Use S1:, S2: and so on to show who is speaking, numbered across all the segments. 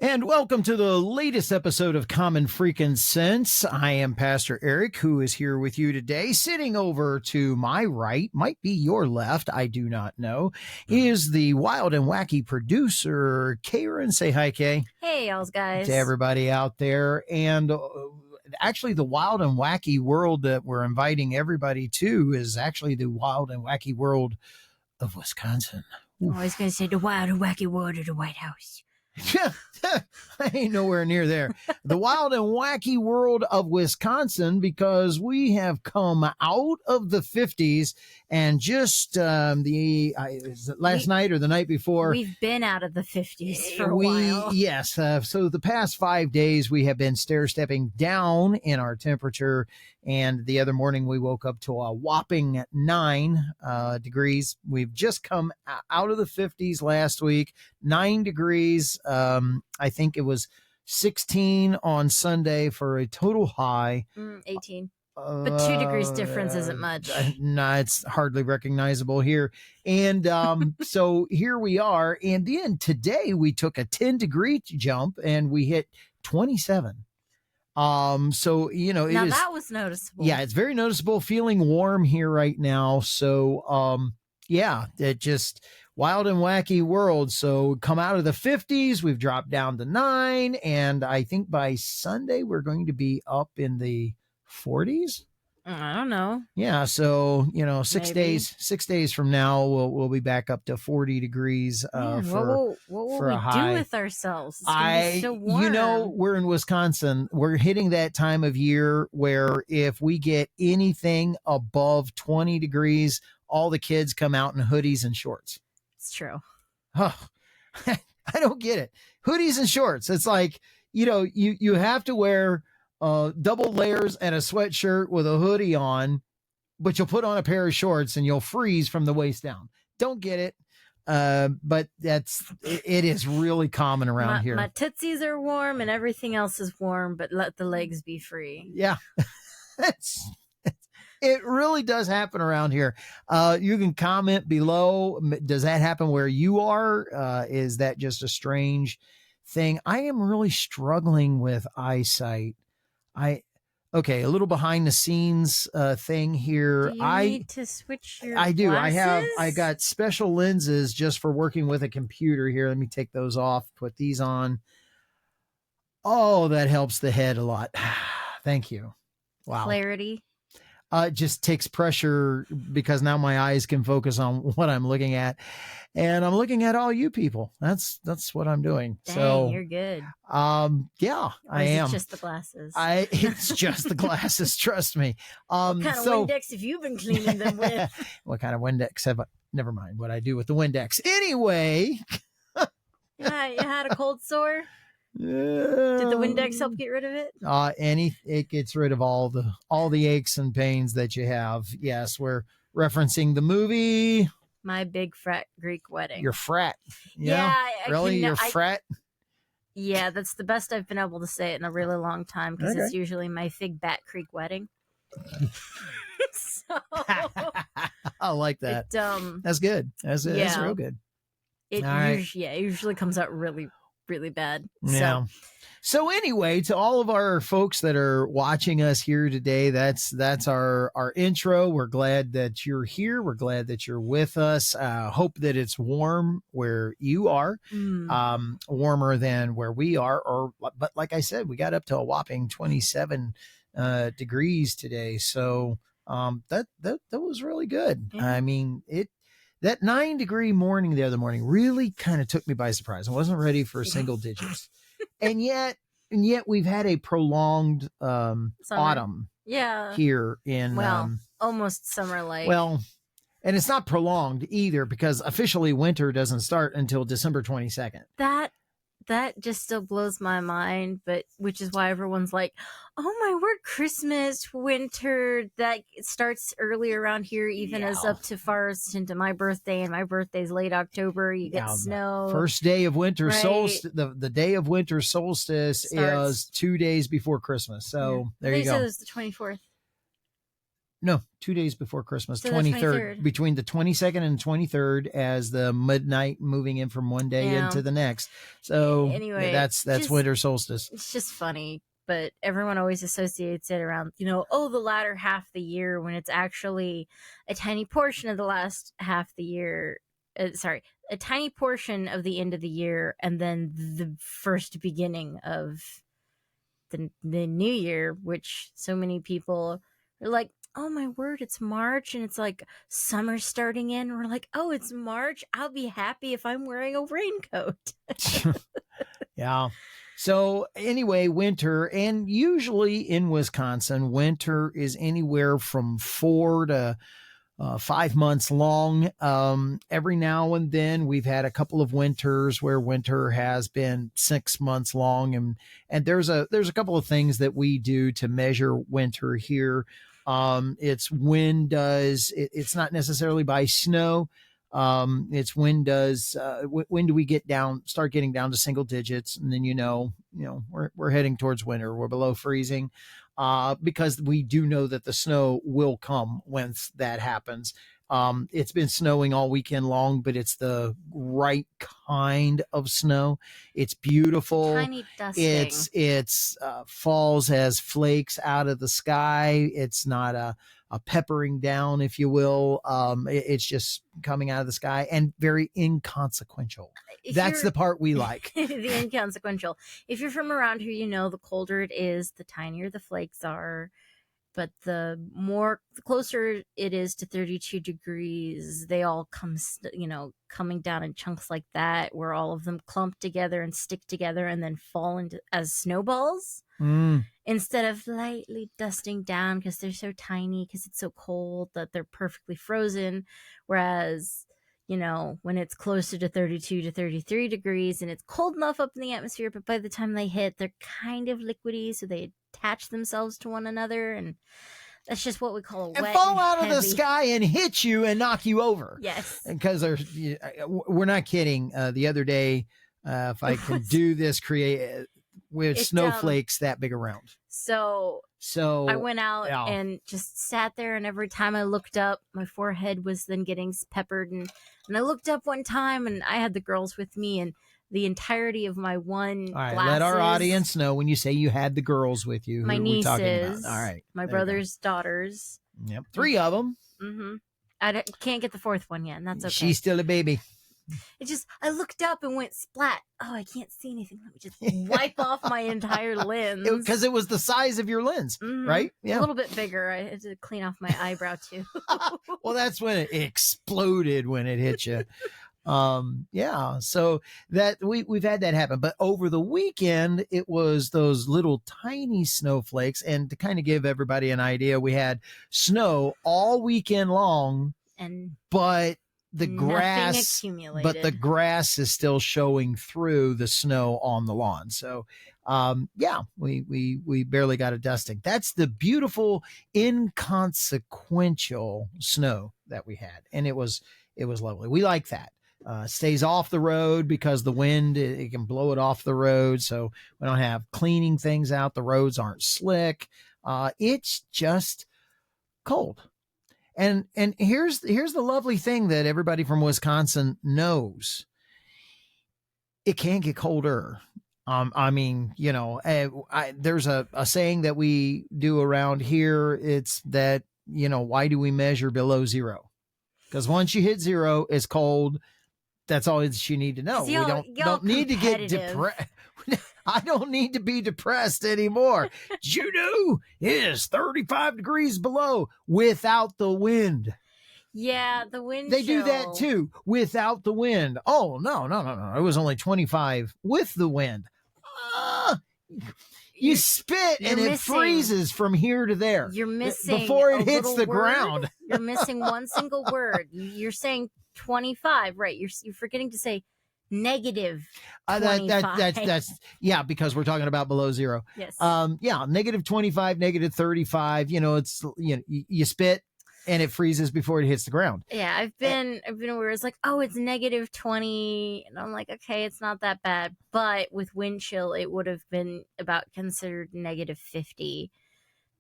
S1: And welcome to the latest episode of Common Freakin' Sense. I am Pastor Eric, who is here with you today. Sitting over to my right, might be your left, I do not know, is the wild and wacky producer, Karen. Say hi, Kay.
S2: Hey, y'all guys.
S1: To everybody out there. And actually, the wild and wacky world that we're inviting everybody to is actually the wild and wacky world of Wisconsin.
S2: I was going to say the wild and wacky world of the White House.
S1: I ain't nowhere near there. The wild and wacky world of Wisconsin, because we have come out of the 50s and just last night or the night before.
S2: We've been out of the 50s for a while.
S1: Yes. So the past 5 days we have been stair-stepping down in our temperature. And the other morning we woke up to a whopping 9 degrees. We've just come out of the 50s last week, 9 degrees. I think it was 16 on Sunday for a total high.
S2: 18. But 2 degrees difference isn't much.
S1: No, it's hardly recognizable here. And so here we are. And then today we took a 10-degree jump and we hit 27. So, you know,
S2: now that was noticeable.
S1: Yeah, it's very noticeable. Feeling warm here right now. So, yeah, it just wild and wacky world. So come out of the 50s, we've dropped down to 9, and I think by Sunday we're going to be up in the 40s.
S2: I don't know.
S1: Yeah, so you know, 6
S2: Maybe.
S1: days from now we'll be back up to 40 degrees.
S2: Man, what will
S1: for a
S2: we
S1: high.
S2: do with ourselves? It's gonna be so warm.
S1: You know, we're in Wisconsin. We're hitting that time of year where if we get anything above 20 degrees, all the kids come out in hoodies and shorts.
S2: It's true.
S1: Oh, I don't get it. Hoodies and shorts. It's like, you know, you have to wear double layers and a sweatshirt with a hoodie on, but you'll put on a pair of shorts and you'll freeze from the waist down. Don't get it. But it is really common around here.
S2: My tootsies are warm and everything else is warm, but let the legs be free.
S1: Yeah. It really does happen around here. You can comment below. Does that happen where you are? Is that just a strange thing? I am really struggling with eyesight. Okay, a little behind the scenes thing here.
S2: Do you need to switch your
S1: I do.
S2: glasses?
S1: I got special lenses just for working with a computer here. Let me take those off, put these on. Oh, that helps the head a lot. Thank you. Wow.
S2: Clarity.
S1: It just takes pressure because now my eyes can focus on what I'm looking at, and I'm looking at all you people. That's what I'm doing.
S2: Dang,
S1: so
S2: you're good.
S1: Yeah, I am.
S2: It's just the glasses.
S1: It's just the glasses. Trust me.
S2: What kind of Windex have you been cleaning them with?
S1: What kind of Windex have I? Never mind what I do with the Windex. Anyway,
S2: You had a cold sore? Did the Windex help get rid of it?
S1: It gets rid of all the aches and pains that you have. Yes, we're referencing the movie
S2: My Big Frat Greek Wedding.
S1: Your frat.
S2: Yeah,
S1: really? Your frat?
S2: Yeah, that's the best I've been able to say it in a really long time because
S1: Okay.
S2: it's usually my Fig Bat Creek Wedding. So
S1: I like that. That's good. That's real good.
S2: It
S1: All right.
S2: usually comes out really, really bad.
S1: Yeah. So anyway, to all of our folks that are watching us here today, that's our intro. We're glad that you're here. We're glad that you're with us. Hope that it's warm where you are, warmer than where we are. But like I said, we got up to a whopping 27 degrees today. So that was really good.
S2: Yeah.
S1: I mean, that 9-degree morning the other morning really kind of took me by surprise. I wasn't ready for single digits. And yet we've had a prolonged autumn here in
S2: almost summer-like.
S1: Well, and it's not prolonged either because officially winter doesn't start until December 22nd.
S2: That just still blows my mind, but which is why everyone's like, oh my word, Christmas, winter, that it starts early around here, even as up to far as into my birthday, and my birthday's late October. You get snow.
S1: First day of winter solstice, the day of winter solstice is 2 days before Christmas. So there you go.
S2: They said it was the 24th.
S1: No, 2 days before Christmas,
S2: So the
S1: 23rd,
S2: 23rd.
S1: between the 22nd and 23rd, as the midnight moving in from one day
S2: Yeah.
S1: into the next. So
S2: Anyway,
S1: that's winter solstice.
S2: It's just funny, but everyone always associates it around, the latter half of the year, when it's actually a tiny portion of the last half of the year. Sorry, a tiny portion of the end of the year, and then the first beginning of the new year, which so many people are like, oh my word, it's March, and it's like summer starting in. We're like, oh, it's March. I'll be happy if I'm wearing a raincoat.
S1: Yeah. So anyway, winter, and usually in Wisconsin, winter is anywhere from 4 to 5 months long. Every now and then we've had a couple of winters where winter has been 6 months long, and there's a couple of things that we do to measure winter here. It's it's not necessarily by snow. It's when do we start getting down to single digits, and then we're heading towards winter. We're below freezing, because we do know that the snow will come once that happens. It's been snowing all weekend long, but it's the right kind of snow. It's beautiful.
S2: Tiny dusting.
S1: It's falls as flakes out of the sky. It's not a peppering down, if you will. It's just coming out of the sky and very inconsequential. That's the part we like.
S2: The inconsequential. If you're from around here, the colder it is, the tinier the flakes are. But the closer it is to 32 degrees, they all coming down in chunks like that, where all of them clump together and stick together and then fall into as snowballs. Instead of lightly dusting down, because they're so tiny, because it's so cold that they're perfectly frozen. Whereas, when it's closer to 32 to 33 degrees and it's cold enough up in the atmosphere, but by the time they hit, they're kind of liquidy, so they attach themselves to one another, and that's just what we call a wet
S1: and fall out
S2: heavy.
S1: of the sky and hit you and knock you over.
S2: Yes,
S1: because we're not kidding. The other day, if I can do this, with snowflakes that big around.
S2: So I went out and just sat there, and every time I looked up, my forehead was then getting peppered, and I looked up one time, and I had the girls with me, and the entirety of my one
S1: All right,
S2: glasses,
S1: let our audience know when you say you had the girls with you.
S2: My
S1: who
S2: nieces,
S1: are we talking about? All right,
S2: my brother's daughters.
S1: Yep, 3 of them.
S2: Mm-hmm. I can't get the 4th one yet, and that's okay.
S1: She's still a baby.
S2: I looked up and went splat. Oh, I can't see anything. Let me just wipe off my entire lens.
S1: Because it was the size of your lens, right?
S2: Yeah. A little bit bigger. I had to clean off my eyebrow too.
S1: Well, that's when it exploded when it hit you. Yeah, so that we've had that happen, but over the weekend it was those little tiny snowflakes. And to kind of give everybody an idea, we had snow all weekend long, but the grass is still showing through the snow on the lawn. So we barely got a dusting. That's the beautiful inconsequential snow that we had, and it was lovely. We like that. Stays off the road because the wind, it can blow it off the road. So we don't have cleaning things out. The roads aren't slick. It's just cold. And here's the lovely thing that everybody from Wisconsin knows. It can get colder. There's a saying that we do around here. It's that, why do we measure below zero? Because once you hit zero, it's cold. That's all you need to know. We don't need to get depressed. I don't need to be depressed anymore. You know, it is 35 degrees below without the wind.
S2: Yeah, the wind.
S1: They do that too without the wind. Oh, no. It was only 25 with the wind. You spit and it freezes from here to there.
S2: You're missing
S1: before it hits the ground.
S2: You're missing one single word. You're saying 25, right? You're forgetting to say negative 25.
S1: That's because we're talking about below zero.
S2: Yes.
S1: Negative 25, negative 35. It's you spit and it freezes before it hits the ground.
S2: Yeah, I've been where it's like, oh, it's negative 20, and I'm like, okay, it's not that bad. But with wind chill, it would have been about considered negative 50,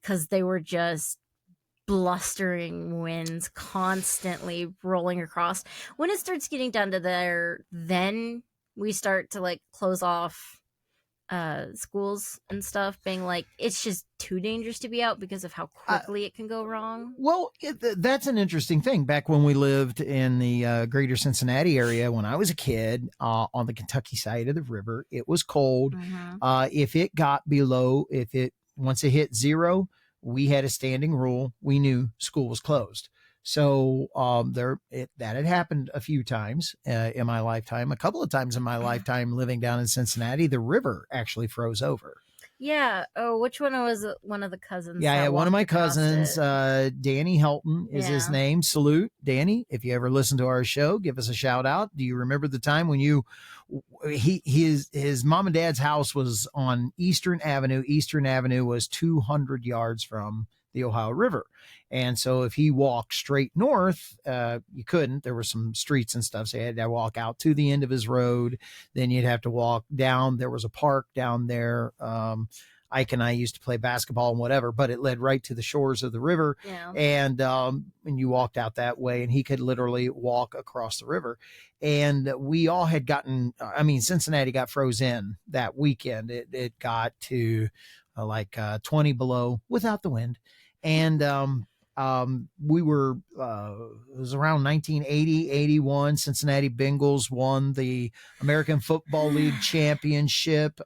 S2: because they were just blustering winds constantly rolling across. When it starts getting down to there, then we start to like close off schools and stuff, being like, it's just too dangerous to be out because of how quickly it can go wrong.
S1: Well, that's an interesting thing. Back when we lived in the greater Cincinnati area, when I was a kid, on the Kentucky side of the river, it was cold. If it got below, once it hit 0, we had a standing rule. We knew school was closed. So that had happened a few times in my lifetime. A couple of times in my lifetime living down in Cincinnati, the river actually froze over.
S2: Yeah. Oh, which one was it? One of the cousins?
S1: Yeah, one of my cousins, Danny Helton is his name. Salute, Danny. If you ever listen to our show, give us a shout out. Do you remember the time when his mom and dad's house was on Eastern Avenue? Eastern Avenue was 200 yards from the Ohio River. And so if he walked straight north, you couldn't. There were some streets and stuff. So he had to walk out to the end of his road. Then you'd have to walk down. There was a park down there. Ike and I used to play basketball and whatever, but it led right to the shores of the river.
S2: Yeah.
S1: And you walked out that way, and he could literally walk across the river. And we all had gotten, Cincinnati got frozen that weekend. It got to 20 below without the wind. And we were, it was around 1980, 81. Cincinnati Bengals won the American Football League championship.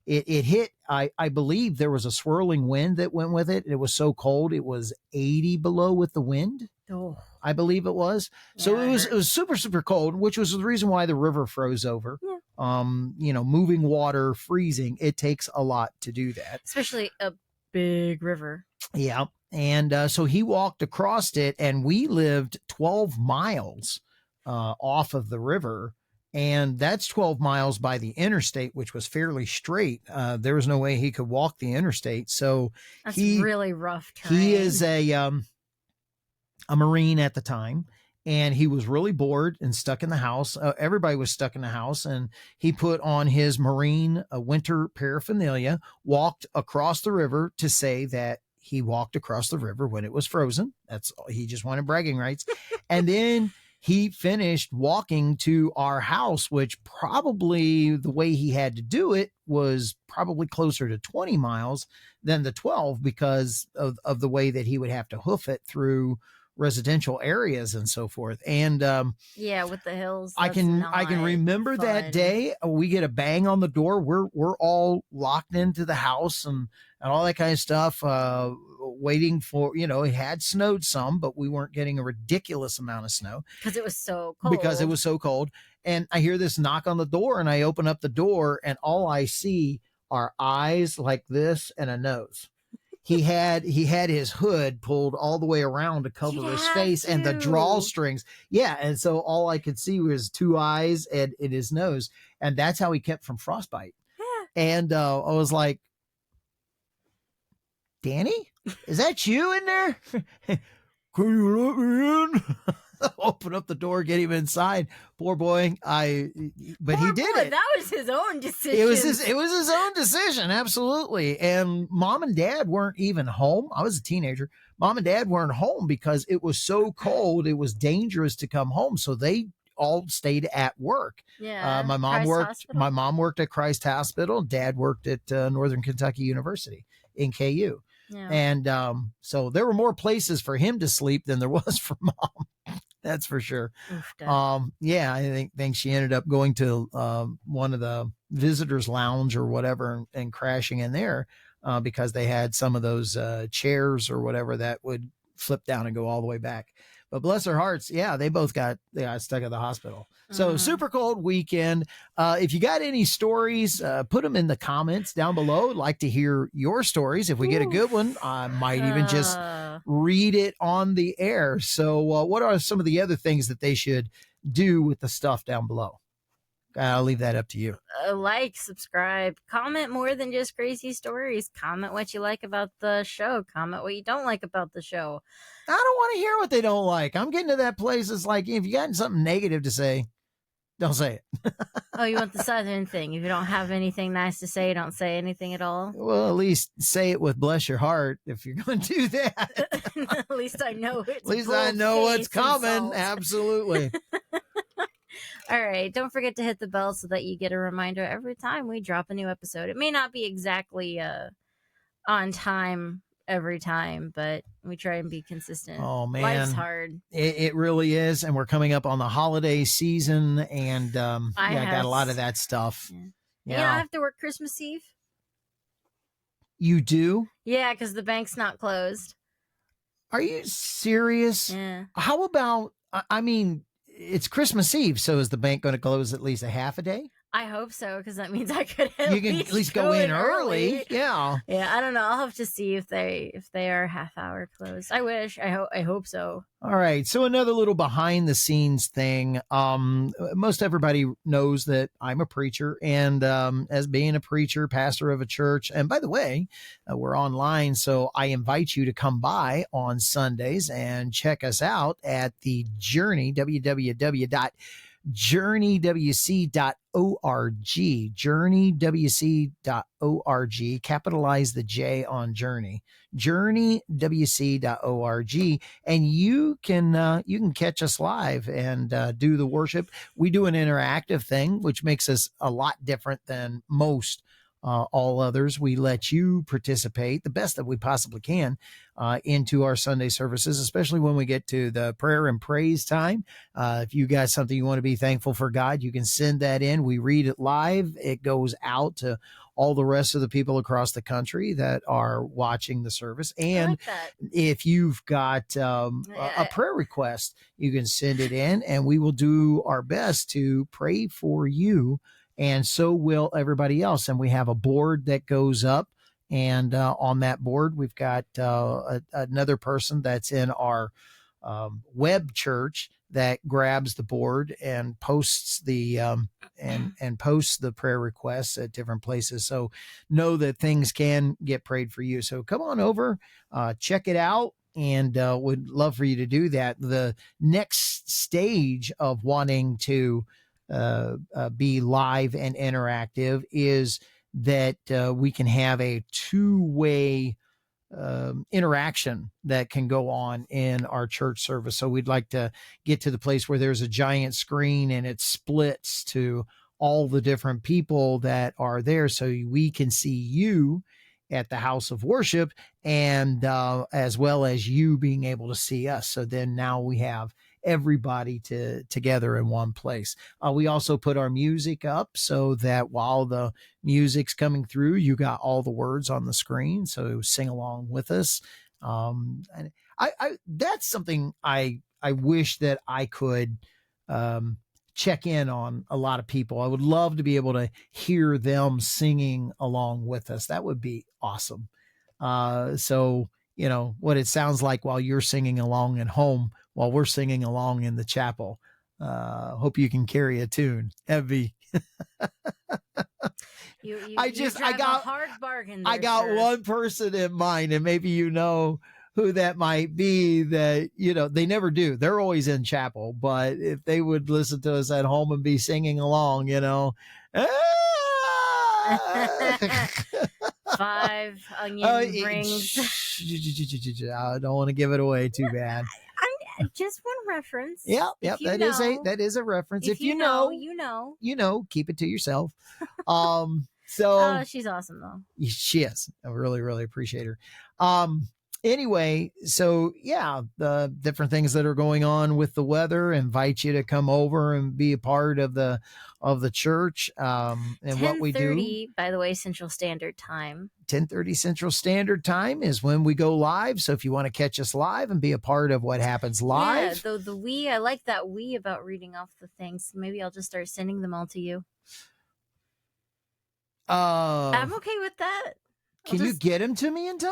S1: It hit, I believe there was a swirling wind that went with it. It was so cold. It was 80 below with the wind.
S2: Oh.
S1: I believe it was. So it was super, super cold, which was the reason why the river froze over. Yeah. Moving water, freezing, it takes a lot to do that.
S2: Especially a big river.
S1: Yeah. And so he walked across it, and we lived 12 miles off of the river. And that's 12 miles by the interstate, which was fairly straight. There was no way he could walk the interstate. So
S2: that's really rough terrain.
S1: He is a Marine at the time, and he was really bored and stuck in the house. Everybody was stuck in the house, and he put on his Marine winter paraphernalia, walked across the river to say that he walked across the river when it was frozen. He just wanted bragging rights. And then he finished walking to our house, which probably the way he had to do it was probably closer to 20 miles than the 12 because of the way that he would have to hoof it through residential areas and so forth. And
S2: with the hills,
S1: I can remember fun. That day we get a bang on the door. We're all locked into the house and all that kind of stuff, waiting for, it had snowed some, but we weren't getting a ridiculous amount of snow
S2: because it was so cold.
S1: And I hear this knock on the door, and I open up the door, and all I see are eyes like this and a nose. He had his hood pulled all the way around to cover his face and the drawstrings. Yeah. And so all I could see was 2 eyes and in his nose. And that's how he kept from frostbite. And I was like, Danny, is that you in there? Can you let me in? Open up the door, get him inside. Poor boy. He did it.
S2: That was his own decision.
S1: It was his own decision. Absolutely. And mom and dad weren't even home. I was a teenager. Mom and dad weren't home because it was so cold. It was dangerous to come home. So they all stayed at work.
S2: Yeah.
S1: My mom worked at Christ Hospital. Dad worked at Northern Kentucky University in KU. Yeah. And so there were more places for him to sleep than there was for mom. That's for sure. I think she ended up going to one of the visitors' lounge or whatever and crashing in there because they had some of those chairs or whatever that would flip down and go all the way back. But bless their hearts, they both got stuck at the hospital. So super cold weekend. If you got any stories, put them in the comments down below. I'd like to hear your stories. If we get a good one, I might even just read it on the air. So what are some of the other things that they should do with the stuff down below? I'll leave that up to you.
S2: Like, subscribe, comment more than just crazy stories. Comment what you like about the show. Comment what you don't like about the show.
S1: I don't want to hear what they don't like. I'm getting to that place. It's like, if you got something negative to say, Don't say it.
S2: Oh, you want the Southern thing. If you don't have anything nice to say, don't say anything at all.
S1: Well, at least say it with bless your heart if you're going to do that.
S2: At least I know it's
S1: At least I know what's coming.
S2: insult.
S1: Absolutely.
S2: All right. Don't forget to hit the bell so that you get a reminder every time we drop a new episode. It may not be exactly on time every time, but we try and be consistent.
S1: Oh, man.
S2: Life's hard.
S1: It really is. And we're coming up on the holiday season, and I got a lot of that stuff.
S2: Yeah. You know, I have to work Christmas Eve.
S1: You do?
S2: Yeah, because the bank's not closed.
S1: Are you serious?
S2: Yeah.
S1: How about, I mean, it's Christmas Eve, so is the bank going to close at least a half a day?
S2: I hope so, because that means I could at
S1: least go in early. Yeah.
S2: Yeah, I don't know. I'll have to see if they are half hour closed. I wish. I hope so.
S1: All right. So another little behind the scenes thing. Most everybody knows that I'm a preacher, and as being a preacher, pastor of a church, and by the way, we're online, so I invite you to come by on Sundays and check us out at the Journey, journeywc.org, journeywc.org, capitalize the J on journey, journeywc.org, and you can catch us live and do the worship. We do an interactive thing, which makes us a lot different than most all others. We let you participate the best that we possibly can into our Sunday services, especially when we get to the prayer and praise time. If you got something you want to be thankful for God, you can send that in. We read it live. It goes out to all the rest of the people across the country that are watching the service. And if you've got a prayer request, you can send it in, and we will do our best to pray for you. And so will everybody else. And we have a board that goes up. And on that board, we've got another person that's in our web church that grabs the board and posts the and posts the prayer requests at different places. So know that things can get prayed for you. So come on over, check it out, and would love for you to do that. The next stage of wanting to be live and interactive is that we can have a two-way interaction that can go on in our church service. So we'd like to get to the place where there's a giant screen and it splits to all the different people that are there, so we can see you at the house of worship, and as well as you being able to see us. So then now we have everybody together in one place. We also put our music up so that while the music's coming through, you got all the words on the screen, so sing along with us. And I that's something I wish that I could check in on a lot of people. I would love to be able to hear them singing along with us. That would be awesome. So, you know, what it sounds like while you're singing along at home, while we're singing along in the chapel. Hope you can carry a tune. That'd be. I got a hard bargain there, I got sir. One person in mind, and maybe you know who that might be. That, you know, they never do. They're always in chapel, but if they would listen to us at home and be singing along, you know. 5 onion rings. I don't want to give it away too bad.
S2: Just one reference.
S1: Yeah. That is a reference. If you know, keep it to yourself. So
S2: she's awesome though.
S1: She is. I really, really appreciate her. Anyway, so yeah, the different things that are going on with the weather, invite you to come over and be a part of the church, and what we do.
S2: 10:30, by the way, Central Standard Time.
S1: 10:30 Central Standard Time is when we go live. So if you want to catch us live and be a part of what happens live.
S2: Yeah, the we, I like that we about reading off the things. Maybe I'll just start sending them all to you. I'm okay with that.
S1: Can you get them to me in time?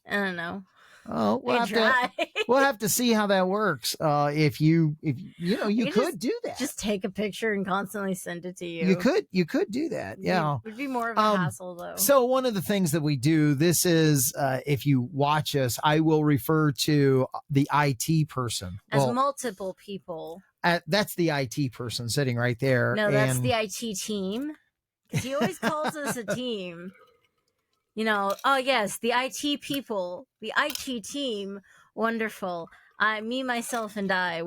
S2: I don't know.
S1: Oh, we'll have to see how that works. If you could do that.
S2: Just take a picture and constantly send it to you.
S1: You could do that. Yeah.
S2: It would be more of a hassle though.
S1: So one of the things that we do, this is, if you watch us, I will refer to the IT person.
S2: As multiple people.
S1: that's the IT person sitting right there.
S2: No, that's the IT team. Because he always calls us a team. You know, oh yes, the IT people, the IT team, wonderful. Me, myself, and I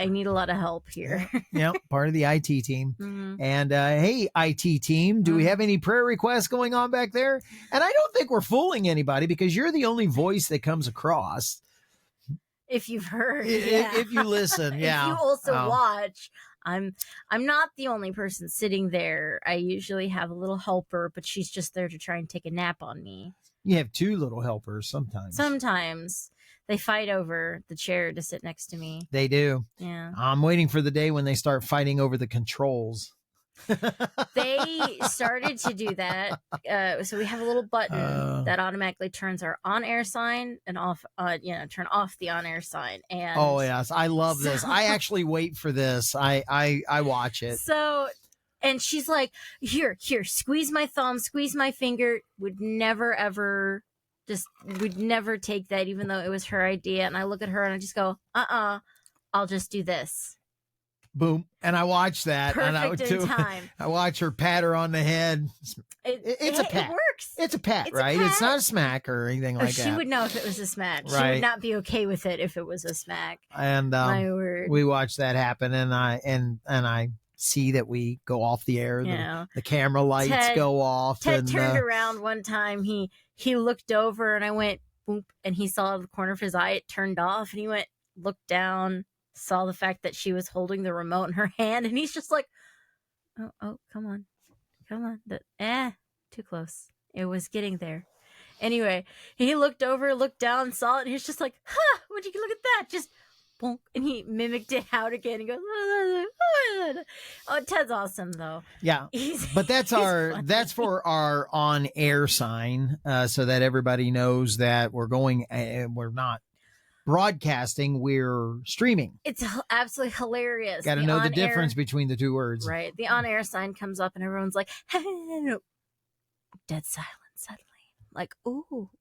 S2: need a lot of help here.
S1: Yeah, part of the IT team. And hey, IT team, do we have any prayer requests going on back there? And I don't think we're fooling anybody because you're the only voice that comes across.
S2: If you've heard,
S1: if you listen, yeah.
S2: If you also watch, I'm not the only person sitting there. I usually have a little helper, but she's just there to try and take a nap on me.
S1: You have two little helpers sometimes.
S2: Sometimes they fight over the chair to sit next to me.
S1: They do.
S2: Yeah.
S1: I'm waiting for the day when they start fighting over the controls.
S2: They started to do that. So we have a little button that automatically turns our on-air sign and off, turn off the on-air sign. And
S1: oh yes, I love this. I actually wait for this. I watch it.
S2: So, and she's like, here, squeeze my thumb, squeeze my finger. Would never take that, even though it was her idea. And I look at her and I just go, I'll just do this.
S1: Boom. And I watch that.
S2: Perfect in time.
S1: I watch her pat her on the head. It's a pat.
S2: It works.
S1: It's a pat, right? It's not a smack or anything like that.
S2: She would know if it was a smack.
S1: Right.
S2: She would not be okay with it if it was a smack.
S1: And
S2: my word.
S1: We watch that happen, and I see that we go off the air. The camera lights go off.
S2: Ted turned around one time. He looked over, and I went boop, and he saw the corner of his eye. It turned off, and he went looked down. Saw the fact that she was holding the remote in her hand, and he's just like, oh, come on. Too close. It was getting there. Anyway, he looked over, looked down, saw it, and he's just like, would you look at that? Just bonk, and he mimicked it out again. He goes, oh, Ted's awesome though.
S1: Yeah, but that's for our on-air sign, so that everybody knows that we're not broadcasting, we're streaming.
S2: It's absolutely hilarious.
S1: Got to know the difference between the two words.
S2: Right. The on-air sign comes up and everyone's like, dead silence suddenly. Like, ooh,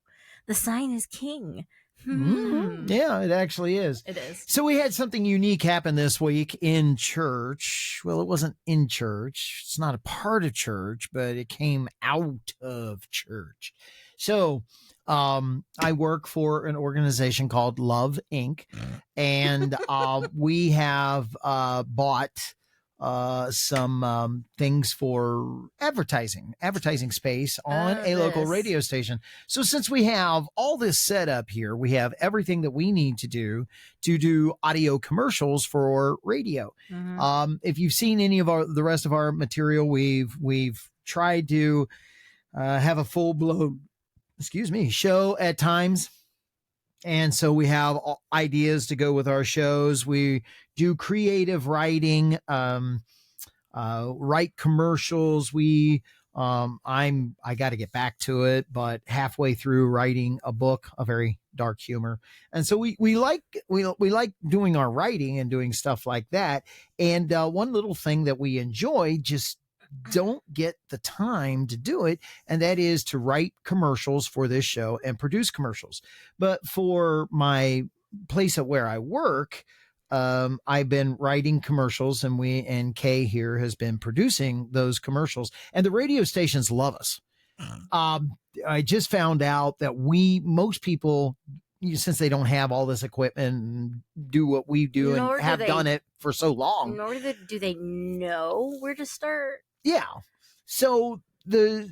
S2: the sign is king.
S1: Yeah, it actually is.
S2: It is.
S1: So we had something unique happen this week in church. Well, it wasn't in church. It's not a part of church, but it came out of church. So I work for an organization called Love Inc. And we have bought some things for advertising space on a local radio station. So since we have all this set up here, we have everything that we need to do audio commercials for radio. If you've seen any of the rest of our material, we've tried to have a full-blown show at times. And so we have ideas to go with our shows. We do creative writing, write commercials. I got to get back to it, but halfway through writing a book, a very dark humor. And so we like doing our writing and doing stuff like that. And one little thing that we enjoy, just don't get the time to do it, and that is to write commercials for this show and produce commercials. But for my place of where I work, I've been writing commercials, and Kay here has been producing those commercials, and the radio stations love us. I just found out that most people, since they don't have all this equipment and do what we do and have done it for so long,
S2: nor do they know where to start.
S1: Yeah. So they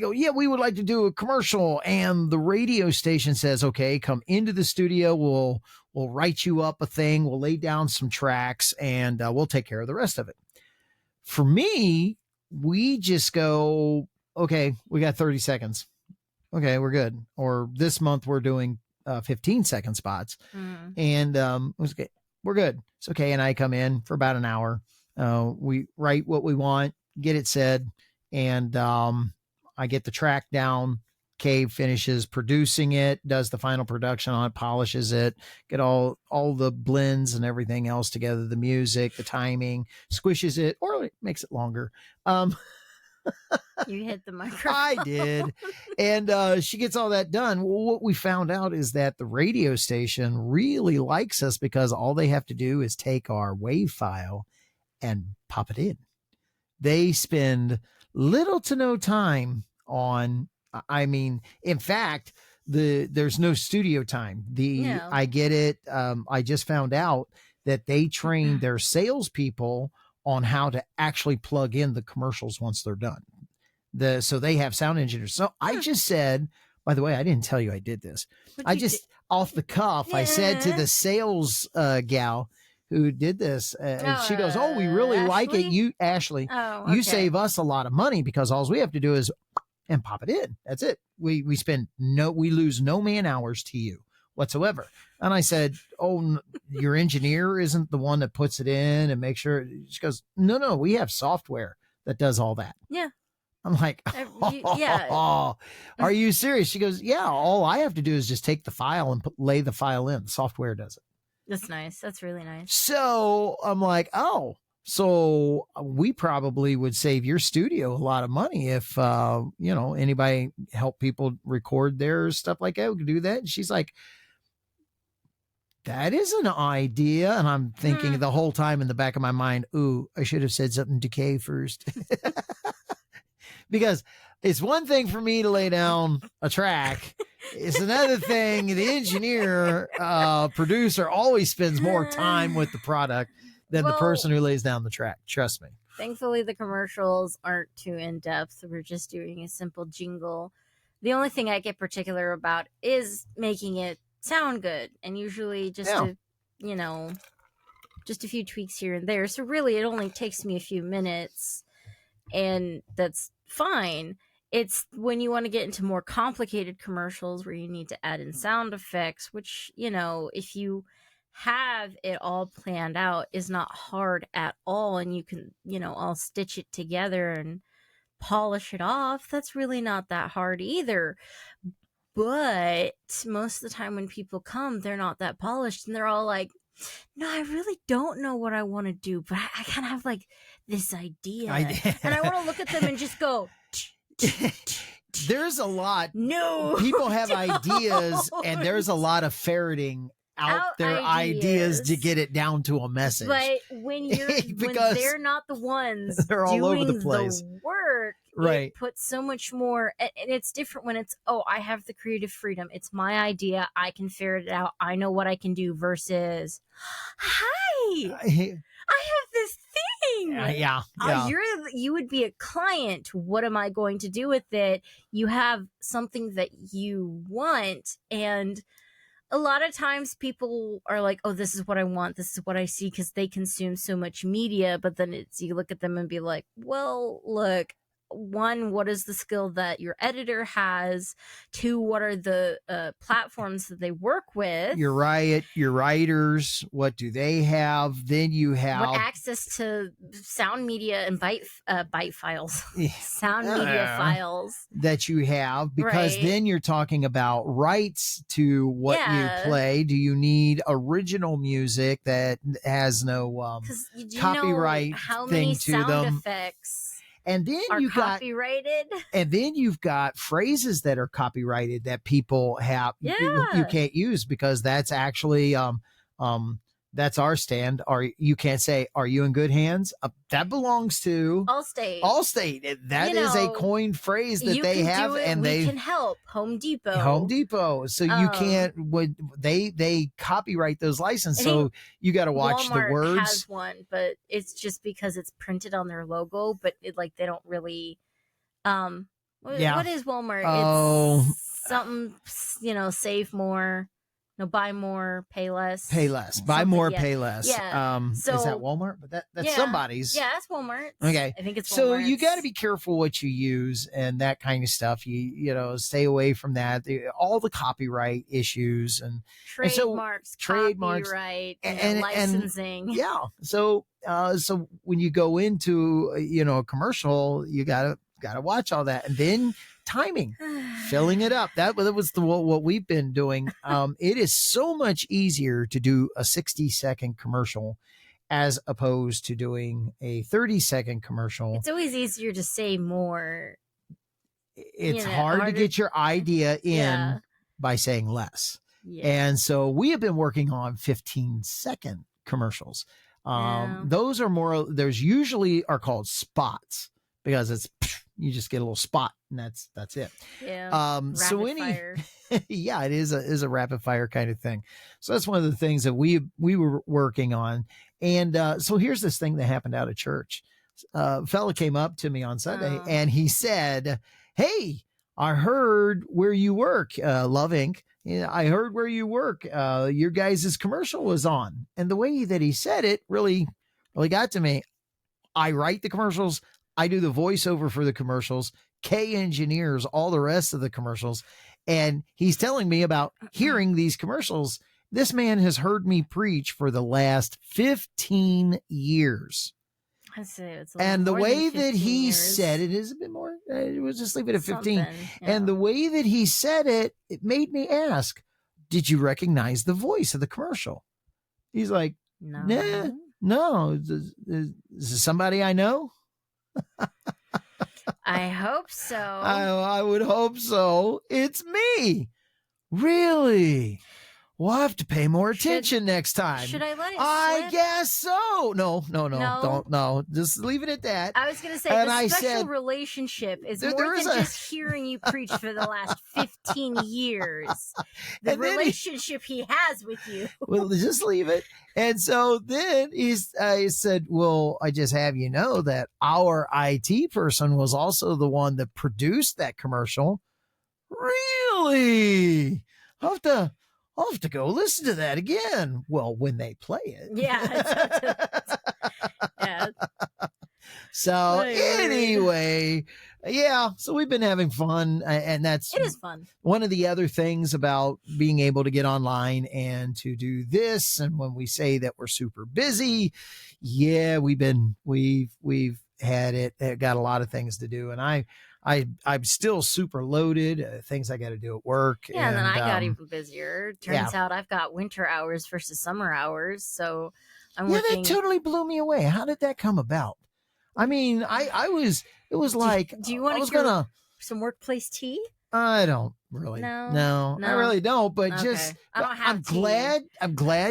S1: go, yeah, we would like to do a commercial. And the radio station says, okay, come into the studio. We'll write you up a thing. We'll lay down some tracks and we'll take care of the rest of it. For me, we just go, okay, we got 30 seconds. Okay, we're good. Or this month we're doing 15-second spots. And we're good. It's okay. And I come in for about an hour. We write what we want, get it said, and I get the track down. Kay finishes producing it, does the final production on it, polishes it, get all the blends and everything else together, the music, the timing, squishes it, or it makes it longer.
S2: You hit the microphone.
S1: I did. And she gets all that done. Well, what we found out is that the radio station really likes us because all they have to do is take our WAV file and pop it in. They spend little to no time on, I mean, in fact, there's no studio time.
S2: No.
S1: I get it. I just found out that they train their salespeople on how to actually plug in the commercials once they're done. So they have sound engineers. So I just said, by the way, I didn't tell you I did this. I just off the cuff, I said to the sales gal who did this, and she goes, "Oh, we really like it. You, Ashley, you save us a lot of money because all we have to do is and pop it in. That's it. We lose no man hours to you whatsoever." And I said, "Oh, your engineer isn't the one that puts it in and makes sure." She goes, No, we have software that does all that.
S2: Yeah.
S1: I'm like,
S2: yeah.
S1: Are you serious? She goes, "Yeah, all I have to do is just take the file and lay the file in. The software does it."
S2: That's nice. That's really nice.
S1: So I'm like, oh, so we probably would save your studio a lot of money if, anybody help people record their stuff like that. We could do that. And she's like, "That is an idea." And I'm thinking the whole time in the back of my mind, ooh, I should have said something to Kay first. Because it's one thing for me to lay down a track. It's another thing. The engineer, producer always spends more time with the product than the person who lays down the track. Trust me.
S2: Thankfully, the commercials aren't too in-depth. We're just doing a simple jingle. The only thing I get particular about is making it sound good. And usually just just a few tweaks here and there. So really, it only takes me a few minutes. And that's fine. It's when you want to get into more complicated commercials where you need to add in sound effects, which, if you have it all planned out, is not hard at all. And you can, all stitch it together and polish it off. That's really not that hard either. But most of the time when people come, they're not that polished and they're all like, "No, I really don't know what I want to do, but I kind of have like this idea." And I want to look at them and just go,
S1: there's a lot.
S2: No,
S1: people have ideas, and there's a lot of ferreting out their ideas to get it down to a message.
S2: But when when they're not the ones
S1: they're all
S2: doing
S1: over the place.
S2: The work,
S1: right?
S2: It puts so much more, and it's different when it's, "Oh, I have the creative freedom. It's my idea. I can figure it out. I know what I can do." Versus, "Hi, I have this thing."
S1: Yeah.
S2: You would be a client. What am I going to do with it? You have something that you want, and a lot of times people are like, "Oh, this is what I want. This is what I see," because they consume so much media. But then you look at them and be like, "Well, look, one, what is the skill that your editor has? Two, what are the platforms that they work with?
S1: Your writers, what do they have? Then you have
S2: what access to sound media and byte files, sound media files
S1: that you have, because then you're talking about rights to what you play. Do you need original music that has no copyright thing to them?
S2: Sound effects.
S1: And then
S2: you've copyrighted.
S1: And then you've got phrases that are copyrighted that people have you can't use because that's actually that's our stand. You can't say, "Are you in good hands?" That belongs to Allstate. That is a coined phrase that they have, and
S2: we can help Home Depot.
S1: So you can't. They copyright those licenses, so you got to watch
S2: Walmart
S1: the words.
S2: Has one, but it's just because it's printed on their logo. But they don't really. What is Walmart?
S1: Oh,
S2: it's something. Save more. No, buy more, pay less.
S1: Pay less. Buy more, pay less.
S2: Yeah.
S1: So, is that Walmart? But that's somebody's.
S2: Yeah, that's Walmart.
S1: Okay.
S2: I think it's Walmart.
S1: So you got to be careful what you use and that kind of stuff. You stay away from that. All the copyright issues and
S2: trademarks, copyright, and licensing.
S1: So when you go into a commercial, you gotta watch all that, and then timing, filling it up. That was what we've been doing. It is so much easier to do a 60-second commercial as opposed to doing a 30-second commercial.
S2: It's always easier to say more
S1: it's hard to get your idea in by saying less. Yeah. And so we have been working on 15-second commercials. Those are more, there's usually are called spots because it's, you just get a little spot and that's it.
S2: Yeah.
S1: So fire. Yeah, it is a rapid fire kind of thing. So that's one of the things that we were working on. And so here's this thing that happened out of church. A fella came up to me on Sunday and he said, "Hey, I heard where you work, Love Inc. I heard where you work. Your guys' commercial was on." And the way that he said it really got to me. I write the commercials. I do the voiceover for the commercials. Kay engineers all the rest of the commercials. And he's telling me about hearing these commercials. This man has heard me preach for the last 15 years.
S2: I say it's
S1: and the way that he
S2: years.
S1: said it is a bit more. We'll just leave it at 15.
S2: Yeah.
S1: And the way that he said it, it made me ask, "Did you recognize the voice of the commercial?" He's like, "Nah, no. Is this somebody I know?"
S2: I hope so.
S1: I would hope so. It's me. Really? We'll have to pay more attention next time.
S2: Should I let it slip?
S1: I guess so. No. Don't. No. Just leave it at that.
S2: I was going to say, the special relationship is more than just hearing you preach for the last 15 years. The relationship he has with you.
S1: Well, just leave it. And so then he said, "Well, I just have you know that our IT person was also the one that produced that commercial." Really? I'll have to go listen to that again. Well, when they play it.
S2: Yeah. Yeah.
S1: So anyway, yeah. So we've been having fun, and it is
S2: fun.
S1: One of the other things about being able to get online and to do this, and when we say that we're super busy, yeah, we've had it. Got a lot of things to do, and I'm still super loaded. Things I got to do at work.
S2: Yeah, and then I got even busier. Turns out I've got winter hours versus summer hours, so I'm working.
S1: That totally blew me away. How did that come about? I mean, it was like,
S2: do you want to hear some workplace tea?
S1: I don't really. No, I really don't. But just, I'm glad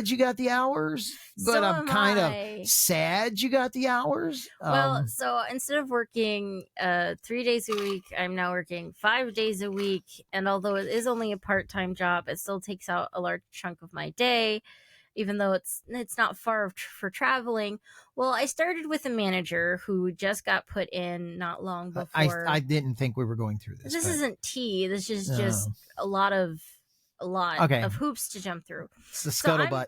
S1: you got the hours, but
S2: so
S1: I'm kind of sad you got the hours.
S2: Well, so instead of working 3 days a week, I'm now working 5 days a week. And although it is only a part-time job, it still takes out a large chunk of my day, even though it's not far for traveling. Well, I started with a manager who just got put in not long before.
S1: I didn't think we were going through this.
S2: This isn't tea. This is just a lot of hoops to jump through.
S1: It's the scuttlebutt.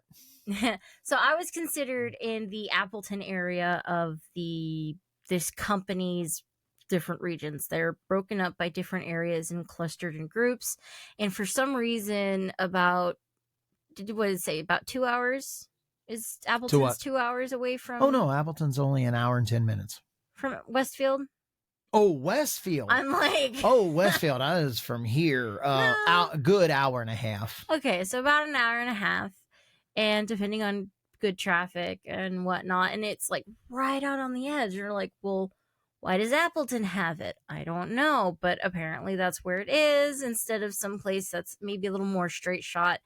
S2: So I was considered in the Appleton area of this company's different regions. They're broken up by different areas and clustered in groups. And for some reason, about 2 hours? Is Appleton's 2 hours away from?
S1: Oh no, Appleton's only an hour and 10 minutes
S2: from Westfield.
S1: Oh, Westfield.
S2: I'm like,
S1: Westfield. I was from here. A good hour and a half.
S2: Okay, so about an hour and a half, and depending on good traffic and whatnot, and it's like right out on the edge. You're like, well, why does Appleton have it? I don't know, but apparently that's where it is, instead of someplace that's maybe a little more straight shot,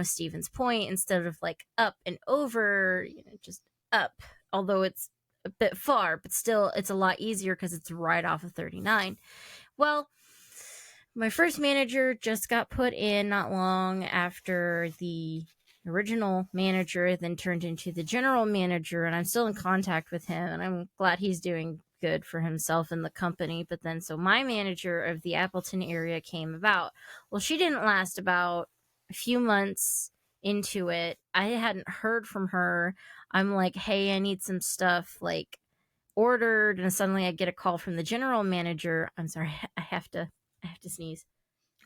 S2: Stevens Point, instead of like up and over, just up, although it's a bit far, but still it's a lot easier because it's right off of 39. Well, my first manager just got put in not long after the original manager then turned into the general manager, and I'm still in contact with him, and I'm glad he's doing good for himself and the company. But then so my manager of the Appleton area came about. Well, she didn't last about a few months into it. I hadn't heard from her. I'm like, hey, I need some stuff like ordered, and suddenly I get a call from the general manager. I'm sorry, I have to sneeze.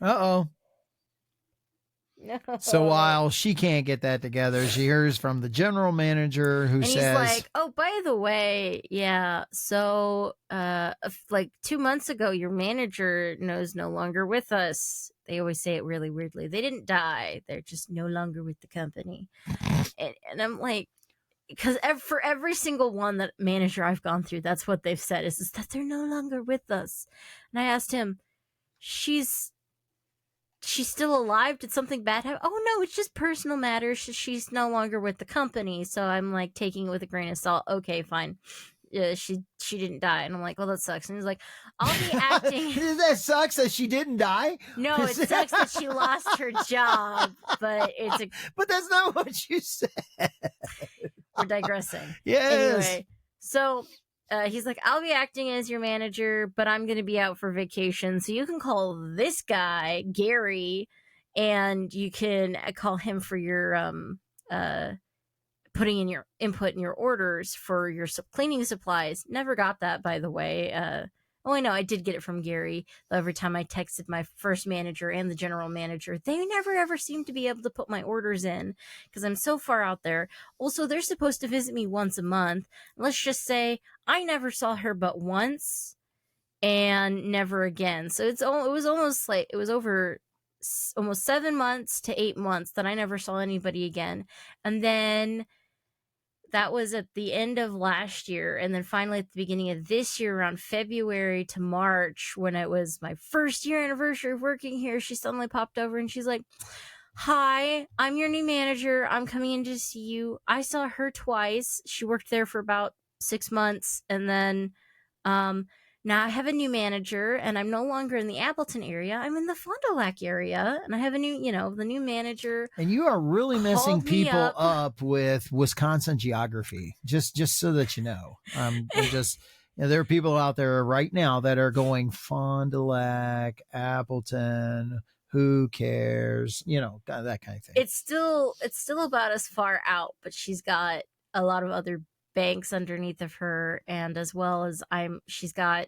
S1: Uh-oh.
S2: No.
S1: So while she can't get that together, she hears from the general manager who says,
S2: he's like, oh, by the way, yeah, so like 2 months ago, your manager is no longer with us. They always say it really weirdly. They didn't die. They're just no longer with the company. And I'm like, because for every single one that manager I've gone through, that's what they've said is that they're no longer with us. And I asked him, she's still alive? Did something bad happen? Oh no, it's just personal matters. She's no longer with the company. So I'm like taking it with a grain of salt. Okay, fine. She didn't die, and I'm like, well, that sucks. And he's like, I'll be acting.
S1: That sucks that she didn't die.
S2: No, it sucks that she lost her job, but
S1: but that's not what you said.
S2: We're digressing.
S1: Yes.
S2: Anyway, so he's like, I'll be acting as your manager, but I'm going to be out for vacation, so you can call this guy Gary, and you can call him for your putting in your input in your orders for your cleaning supplies. Never got that, by the way. I know I did get it from Gary. Every time I texted my first manager and the general manager, they never ever seem to be able to put my orders in because I'm so far out there. Also, they're supposed to visit me once a month. Let's just say I never saw her but once and never again. So it was almost like it was over almost 7 months to 8 months that I never saw anybody again. And then that was at the end of last year. And then finally at the beginning of this year, around February to March, when it was my first year anniversary of working here, she suddenly popped over and she's like, hi, I'm your new manager. I'm coming in to see you. I saw her twice. She worked there for about 6 months. And then now I have a new manager and I'm no longer in the Appleton area. I'm in the Fond du Lac area. And I have a new, the new manager.
S1: And you are really messing people up with Wisconsin geography, just so that you know. There are people out there right now that are going Fond du Lac, Appleton, who cares, that kind of thing.
S2: It's still about as far out, but she's got a lot of other banks underneath of her, and as well as she's got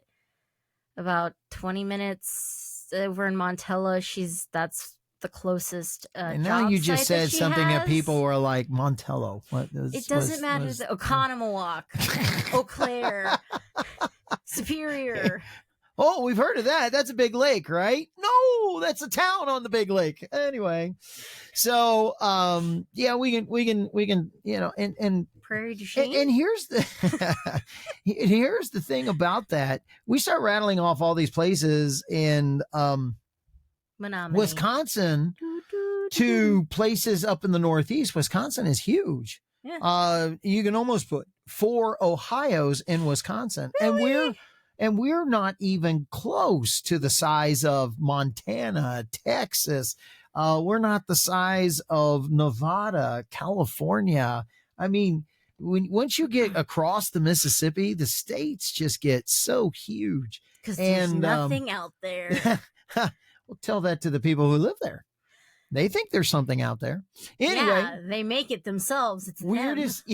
S2: about 20 minutes over in Montello. That's the closest
S1: and now you just said something that people were like, Montello,
S2: it doesn't matter. Oconomowoc, Eau Claire, Superior.
S1: Oh, we've heard of that. That's a big lake, right? No, that's a town on the big lake. Anyway, so we can and
S2: Prairie du Chien.
S1: And here's the thing about that. We start rattling off all these places in Wisconsin to places up in the Northeast. Wisconsin is huge. Yeah. You can almost put 4 Ohios in Wisconsin.
S2: Really?
S1: And we're not even close to the size of Montana, Texas. We're not the size of Nevada, California. I mean, once you get across the Mississippi, the states just get so huge.
S2: Because there's nothing out there.
S1: We'll tell that to the people who live there. They think there's something out there. Anyway,
S2: yeah, they make it themselves. It's
S1: weirdest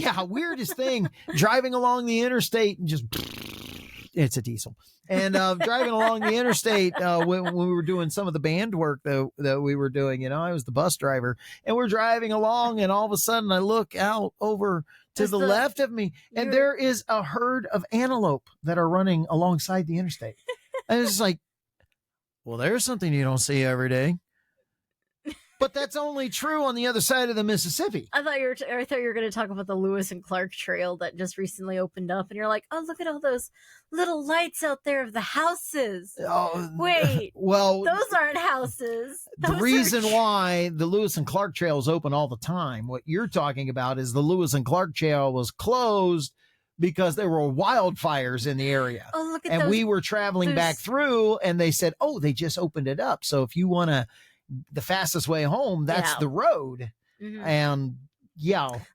S1: thing. Driving along the interstate and just it's a diesel. And driving along the interstate when we were doing some of the band work that we were doing, I was the bus driver, and we're driving along, and all of a sudden I look out over to the left of me, and there is a herd of antelope that are running alongside the interstate. And it's like, well, there's something you don't see every day. But that's only true on the other side of the Mississippi.
S2: I thought you were going to talk about the Lewis and Clark Trail that just recently opened up, and you're like, oh, look at all those little lights out there of the houses.
S1: Oh,
S2: wait,
S1: well,
S2: those aren't houses.
S1: The reason why the Lewis and Clark Trail is open all the time, what you're talking about is the Lewis and Clark Trail was closed because there were wildfires in the area.
S2: Oh, look at
S1: and
S2: those,
S1: we were traveling back through, and they said, oh, they just opened it up. So if you want to the fastest way home, that's the road. Mm-hmm. And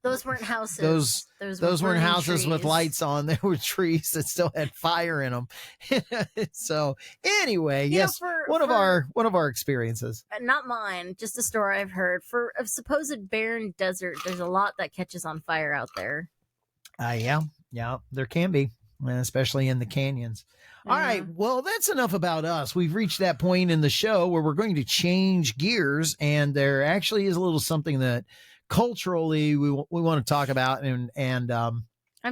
S2: those weren't houses.
S1: Those weren't houses with lights on. There were trees that still had fire in them. So anyway, one of our experiences.
S2: Not mine, just a story I've heard. For a supposed barren desert, there's a lot that catches on fire out there.
S1: Yeah, there can be, especially in the canyons. All right. Well, that's enough about us. We've reached that point in the show where we're going to change gears, and there actually is a little something that culturally we want to talk about, and
S2: I'm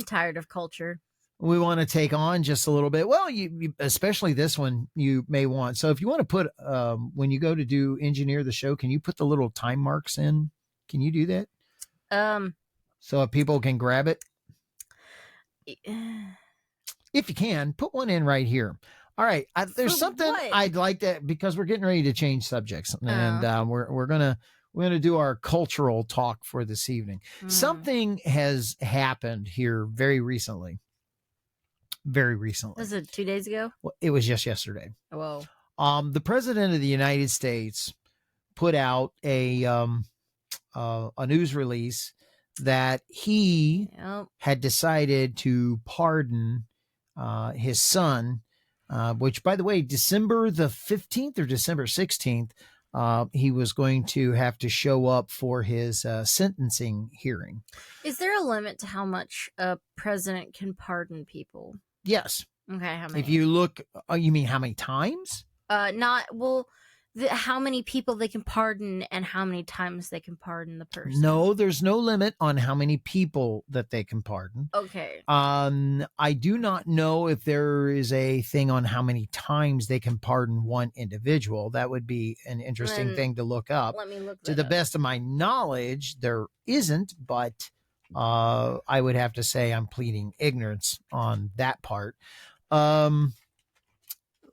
S2: tired of culture.
S1: We want to take on just a little bit. Well, you especially this one you may want. So if you want to put when you go to engineer the show, can you put the little time marks in? Can you do that? So people can grab it. If you can, put one in right here. All right. There's
S2: For
S1: something
S2: what?
S1: I'd like to, because we're getting ready to change subjects, and we're gonna do our cultural talk for this evening. Something has happened here very recently. Very recently.
S2: Was it 2 days ago?
S1: Well, it was just yesterday.
S2: Whoa.
S1: The president of the United States put out a news release that he had decided to pardon his son, which, by the way, December the 15th or December 16th, he was going to have to show up for his sentencing hearing.
S2: Is there a limit to how much a president can pardon people?
S1: Yes.
S2: Okay, how many?
S1: If you look, you mean how many times?
S2: How many people they can pardon and how many times they can pardon the person.
S1: No, there's no limit on how many people that they can pardon.
S2: Okay.
S1: I do not know if there is a thing on how many times they can pardon one individual. That would be an interesting thing to look up.
S2: Let me look
S1: to the
S2: up.
S1: best of my knowledge, there isn't, but I would have to say I'm pleading ignorance on that part.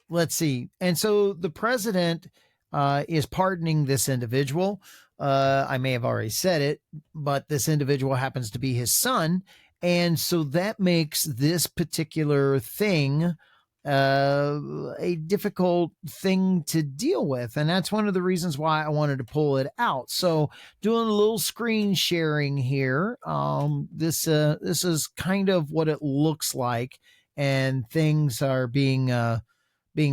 S1: Let's see. And so the president is pardoning this individual. I may have already said it, but this individual happens to be his son. And so that makes this particular thing a difficult thing to deal with. And that's one of the reasons why I wanted to pull it out. So doing a little screen sharing here. This is kind of what it looks like. And things are being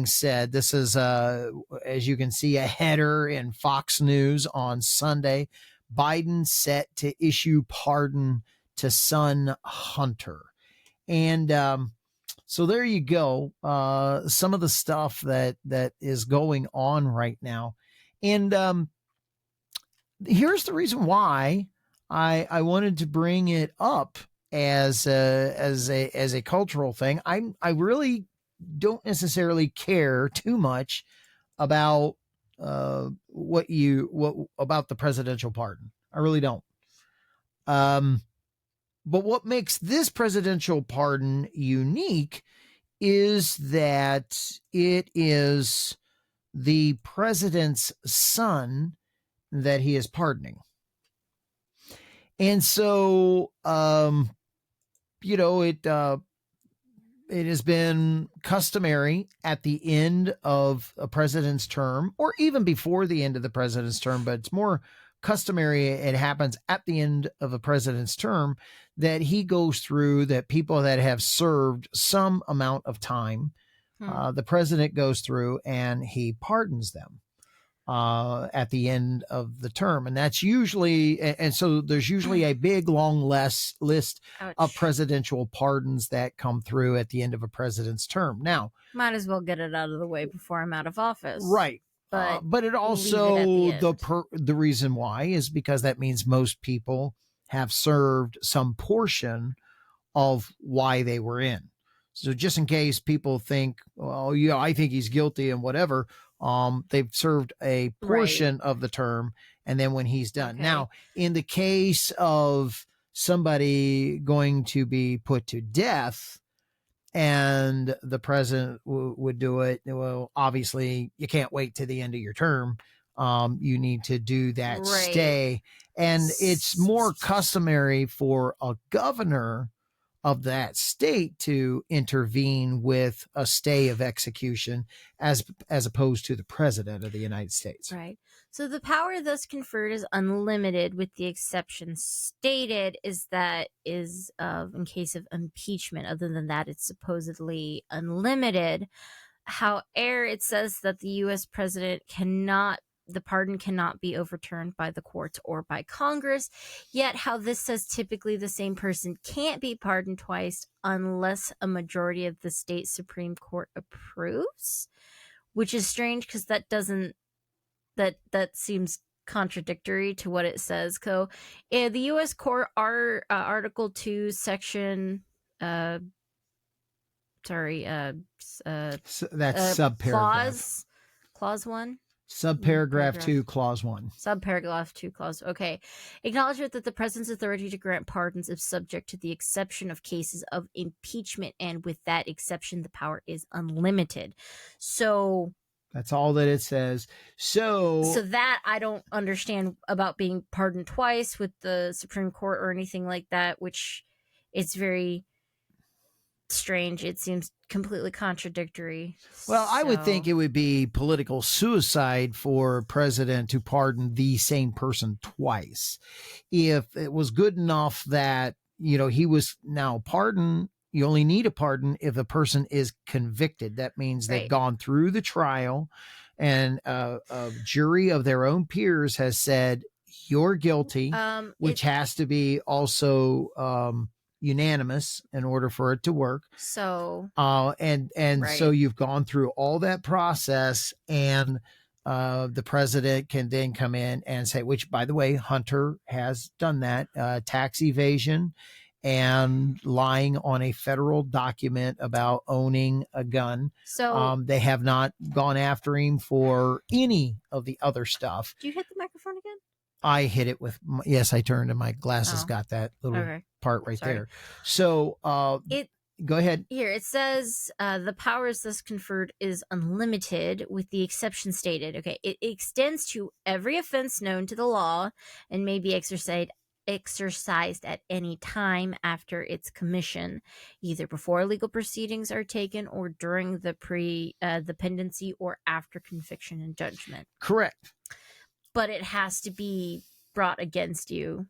S1: said. This is, as you can see, a header in Fox News on Sunday. Biden set to issue pardon to son Hunter. And so there you go. Some of the stuff that is going on right now. And here's the reason why I wanted to bring it up as a cultural thing. I really don't necessarily care too much about what about the presidential pardon. I really don't. But what makes this presidential pardon unique is that it is the president's son that he is pardoning. And so, it has been customary at the end of a president's term, or even before the end of the president's term, but it's more customary, it happens at the end of a president's term, that he goes through, that people that have served some amount of time, the president goes through and he pardons them at the end of the term. And that's usually, and so there's usually a big, long list of presidential pardons that come through at the end of a president's term. Now,
S2: might as well get it out of the way before I'm out of office.
S1: Right. But it also, the reason why is because that means most people have served some portion of why they were in. So just in case people think, well, yeah, I think he's guilty and whatever, they've served a portion of the term, and then when he's done. Okay. Now, in the case of somebody going to be put to death and the president would do it, well, obviously you can't wait to the end of your term. You need to do that stay. And it's more customary for a governor of that state to intervene with a stay of execution as opposed to the president of the United States.
S2: Right. So the power thus conferred is unlimited, with the exception stated is that is in case of impeachment. Other than that, it's supposedly unlimited. However, it says that the U.S. president the pardon cannot be overturned by the courts or by Congress. Yet how this says typically the same person can't be pardoned twice unless a majority of the state Supreme Court approves, which is strange because that seems contradictory to what it says. So the U.S. Court Article 2, Section
S1: that's subparagraph.
S2: Clause 1.
S1: Subparagraph 2, clause 1.
S2: Subparagraph 2, clause. Okay. Acknowledgement that the president's authority to grant pardons is subject to the exception of cases of impeachment, and with that exception, the power is unlimited. So
S1: that's all that it says. So
S2: that I don't understand about being pardoned twice with the Supreme Court or anything like that, which it's very strange. It seems completely contradictory.
S1: Well, I would think it would be political suicide for a president to pardon the same person twice. If it was good enough that, he was now pardoned, you only need a pardon if the person is convicted. That means they've gone through the trial and a jury of their own peers has said, you're guilty, which has to be also unanimous in order for it to work.
S2: So
S1: so you've gone through all that process, and the president can then come in and say, which by the way, Hunter has done that, tax evasion and lying on a federal document about owning a gun.
S2: So
S1: they have not gone after him for any of the other stuff.
S2: Do you hit the microphone again?
S1: I hit it with, yes, I turned and my glasses got that little part right there. So go ahead.
S2: Here it says the powers thus conferred is unlimited with the exception stated. Okay, it extends to every offense known to the law and may be exercised at any time after its commission, either before legal proceedings are taken or during the pendency or after conviction and judgment.
S1: Correct.
S2: But it has to be brought against you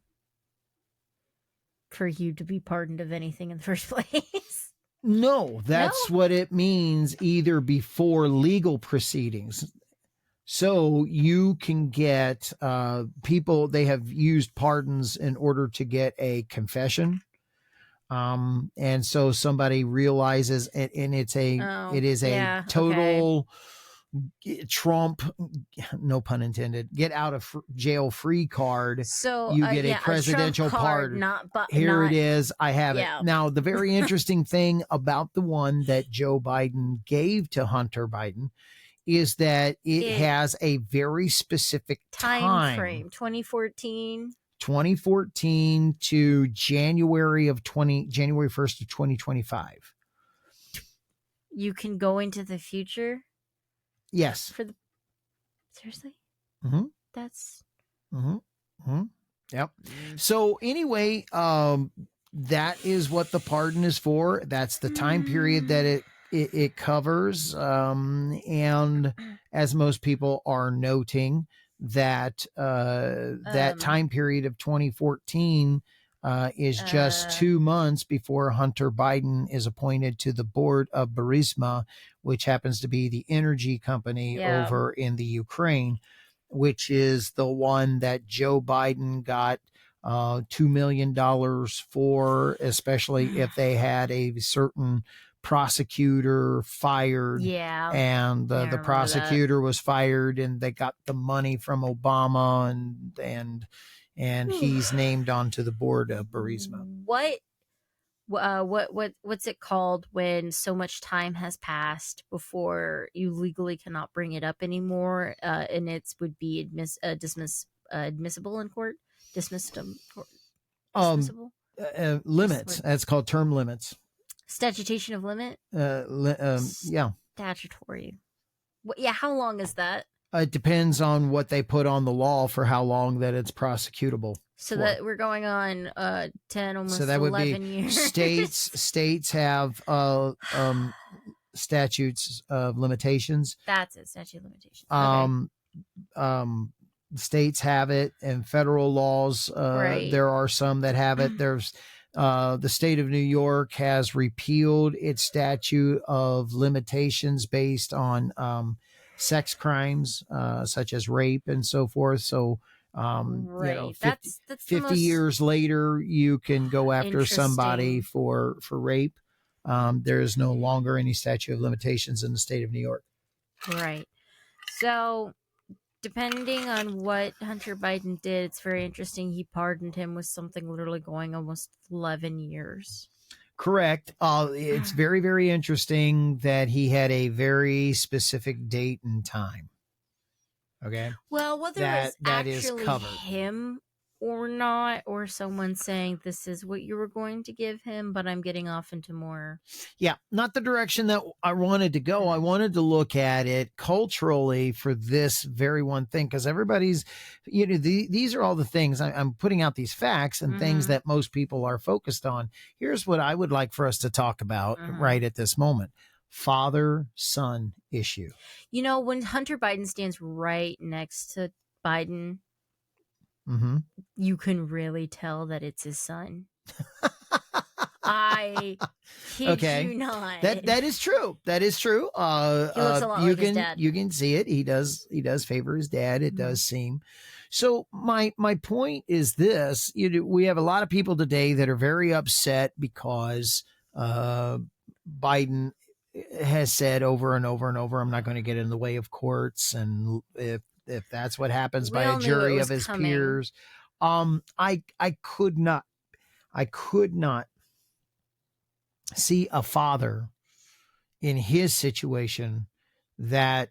S2: for you to be pardoned of anything in the first place.
S1: No, that's what it means, either before legal proceedings. So you can get people, they have used pardons in order to get a confession. And so somebody realizes, and it is a total Trump, no pun intended, get out of jail free card.
S2: So
S1: you get a presidential pardon. Here it is. I have it. Now, the very interesting thing about the one that Joe Biden gave to Hunter Biden is that it has a very specific time
S2: frame, 2014
S1: to January 1st of 2025.
S2: You can go into the future.
S1: Yes.
S2: Seriously?
S1: Mm-hmm.
S2: That's.
S1: Mm-hmm. Mm-hmm. Yep. So anyway, that is what the pardon is for. That's the time period that it covers. And as most people are noting, that that time period of 2014 is just 2 months before Hunter Biden is appointed to the board of Burisma, which happens to be the energy company over in the Ukraine, which is the one that Joe Biden got $2 million for, especially if they had a certain prosecutor fired. And the prosecutor was fired, and they got the money from Obama, and he's named onto the board of Burisma.
S2: What's it called when so much time has passed before you legally cannot bring it up anymore, and it would be admissible in court? Dismissible?
S1: Limits. That's called term limits.
S2: Statutation of limit?
S1: Yeah.
S2: Statutory. How long is that?
S1: It depends on what they put on the law for how long that it's prosecutable.
S2: So that we're going on 10, almost
S1: so that
S2: 11
S1: would be
S2: years.
S1: States have statutes of limitations.
S2: That's it, statute of limitations. Okay.
S1: States have it, and federal laws, there are some that have it. There's the state of New York has repealed its statute of limitations based on sex crimes, such as rape and so forth. So, 50 years later, you can go after somebody for rape. There is no longer any statute of limitations in the state of New York.
S2: Right. So, depending on what Hunter Biden did, it's very interesting. He pardoned him with something literally going almost 11 years.
S1: Correct. It's very, very interesting that he had a very specific date and time. Okay.
S2: Well, whether it was
S1: That is
S2: actually
S1: covered.
S2: him or not, or someone saying this is what you were going to give him, but I'm getting off into more.
S1: Yeah, not the direction that I wanted to go. I wanted to look at it culturally for this very one thing, because everybody's, these are all the things I'm putting out, these facts and things that most people are focused on. Here's what I would like for us to talk about right at this moment. Father-son issue.
S2: When Hunter Biden stands right next to Biden, you can really tell that it's his son. I kid you not.
S1: That is true. That is true.
S2: He looks a lot like his dad.
S1: You can see it. He does favor his dad. It does seem. So my point is this: we have a lot of people today that are very upset because Biden has said over and over and over, "I'm not going to get in the way of courts," and if that's what happens by a jury of his peers, I could not see a father in his situation that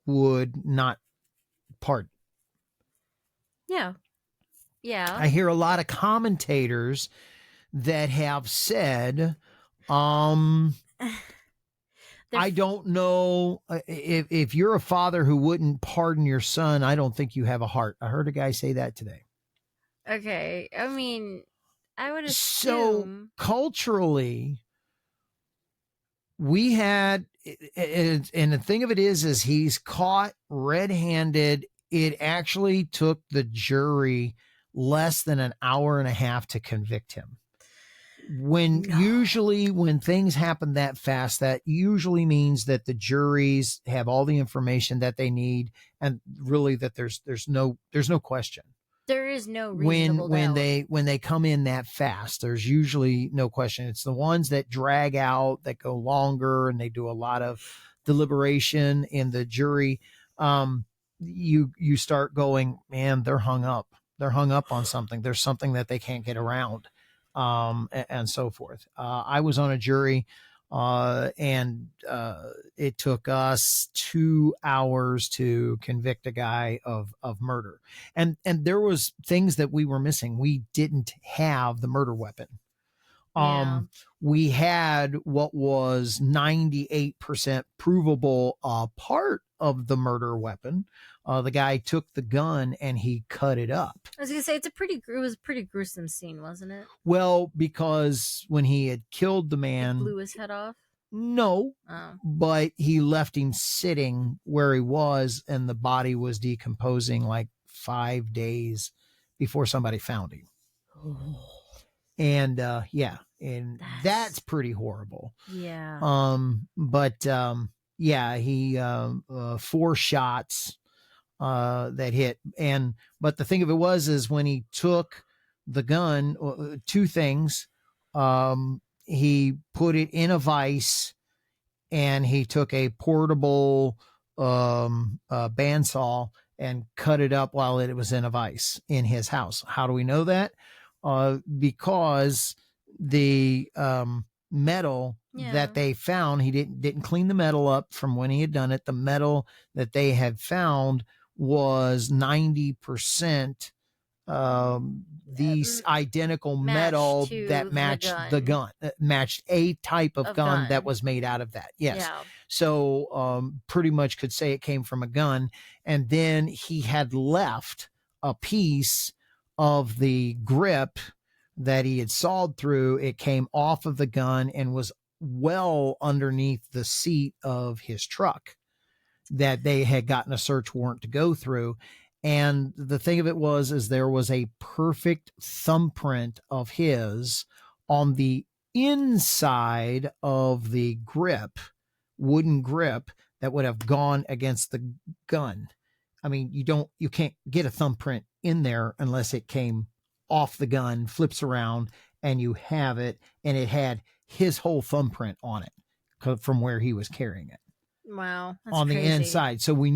S1: would not pardon.
S2: Yeah.
S1: I hear a lot of commentators that have said, I don't know if you're a father who wouldn't pardon your son, I don't think you have a heart. I heard a guy say that today.
S2: Okay. I mean, I would
S1: So
S2: assume.
S1: culturally, we had, and the thing of it is he's caught red-handed. It actually took the jury less than an hour and a half to convict him. Usually when things happen that fast, that usually means that the juries have all the information that they need, and really that there's no question.
S2: There is no reasonable doubt.
S1: When they come in that fast, there's usually no question. It's the ones that drag out, that go longer, and they do a lot of deliberation in the jury. You start going, man, they're hung up. They're hung up on something. There's something that they can't get around, and so forth. I was on a jury, and it took us 2 hours to convict a guy of murder. And there was things that we were missing. We didn't have the murder weapon. We had what was 98% provable part of the murder weapon. The guy took the gun and he cut it up.
S2: I was gonna say it was a pretty gruesome scene, wasn't it?
S1: Well, because when he had killed the man,
S2: it blew his head off.
S1: No, but he left him sitting where he was, and the body was decomposing like 5 days before somebody found him. And that's pretty horrible.
S2: Yeah.
S1: He 4 shots that hit, but the thing of it is when he took the gun, 2 things. He put it in a vise, and he took a portable bandsaw and cut it up while it was in a vise in his house. How do we know that? Because the metal that they found, he didn't clean the metal up from when he had done it. The metal that they had found was 90% these identical metal that matched the gun, matched a type of gun that was made out of that. Yes. Yeah. So pretty much could say it came from a gun. And then he had left a piece of the grip that he had sawed through. It came off of the gun and was well underneath the seat of his truck that they had gotten a search warrant to go through. And the thing of it is there was a perfect thumbprint of his on the inside of the grip, wooden grip, that would have gone against the gun. I mean, you can't get a thumbprint in there unless it came off the gun, flips around, and you have it, and it had his whole thumbprint on it from where he was carrying it.
S2: Wow,
S1: that's on crazy. The inside. So you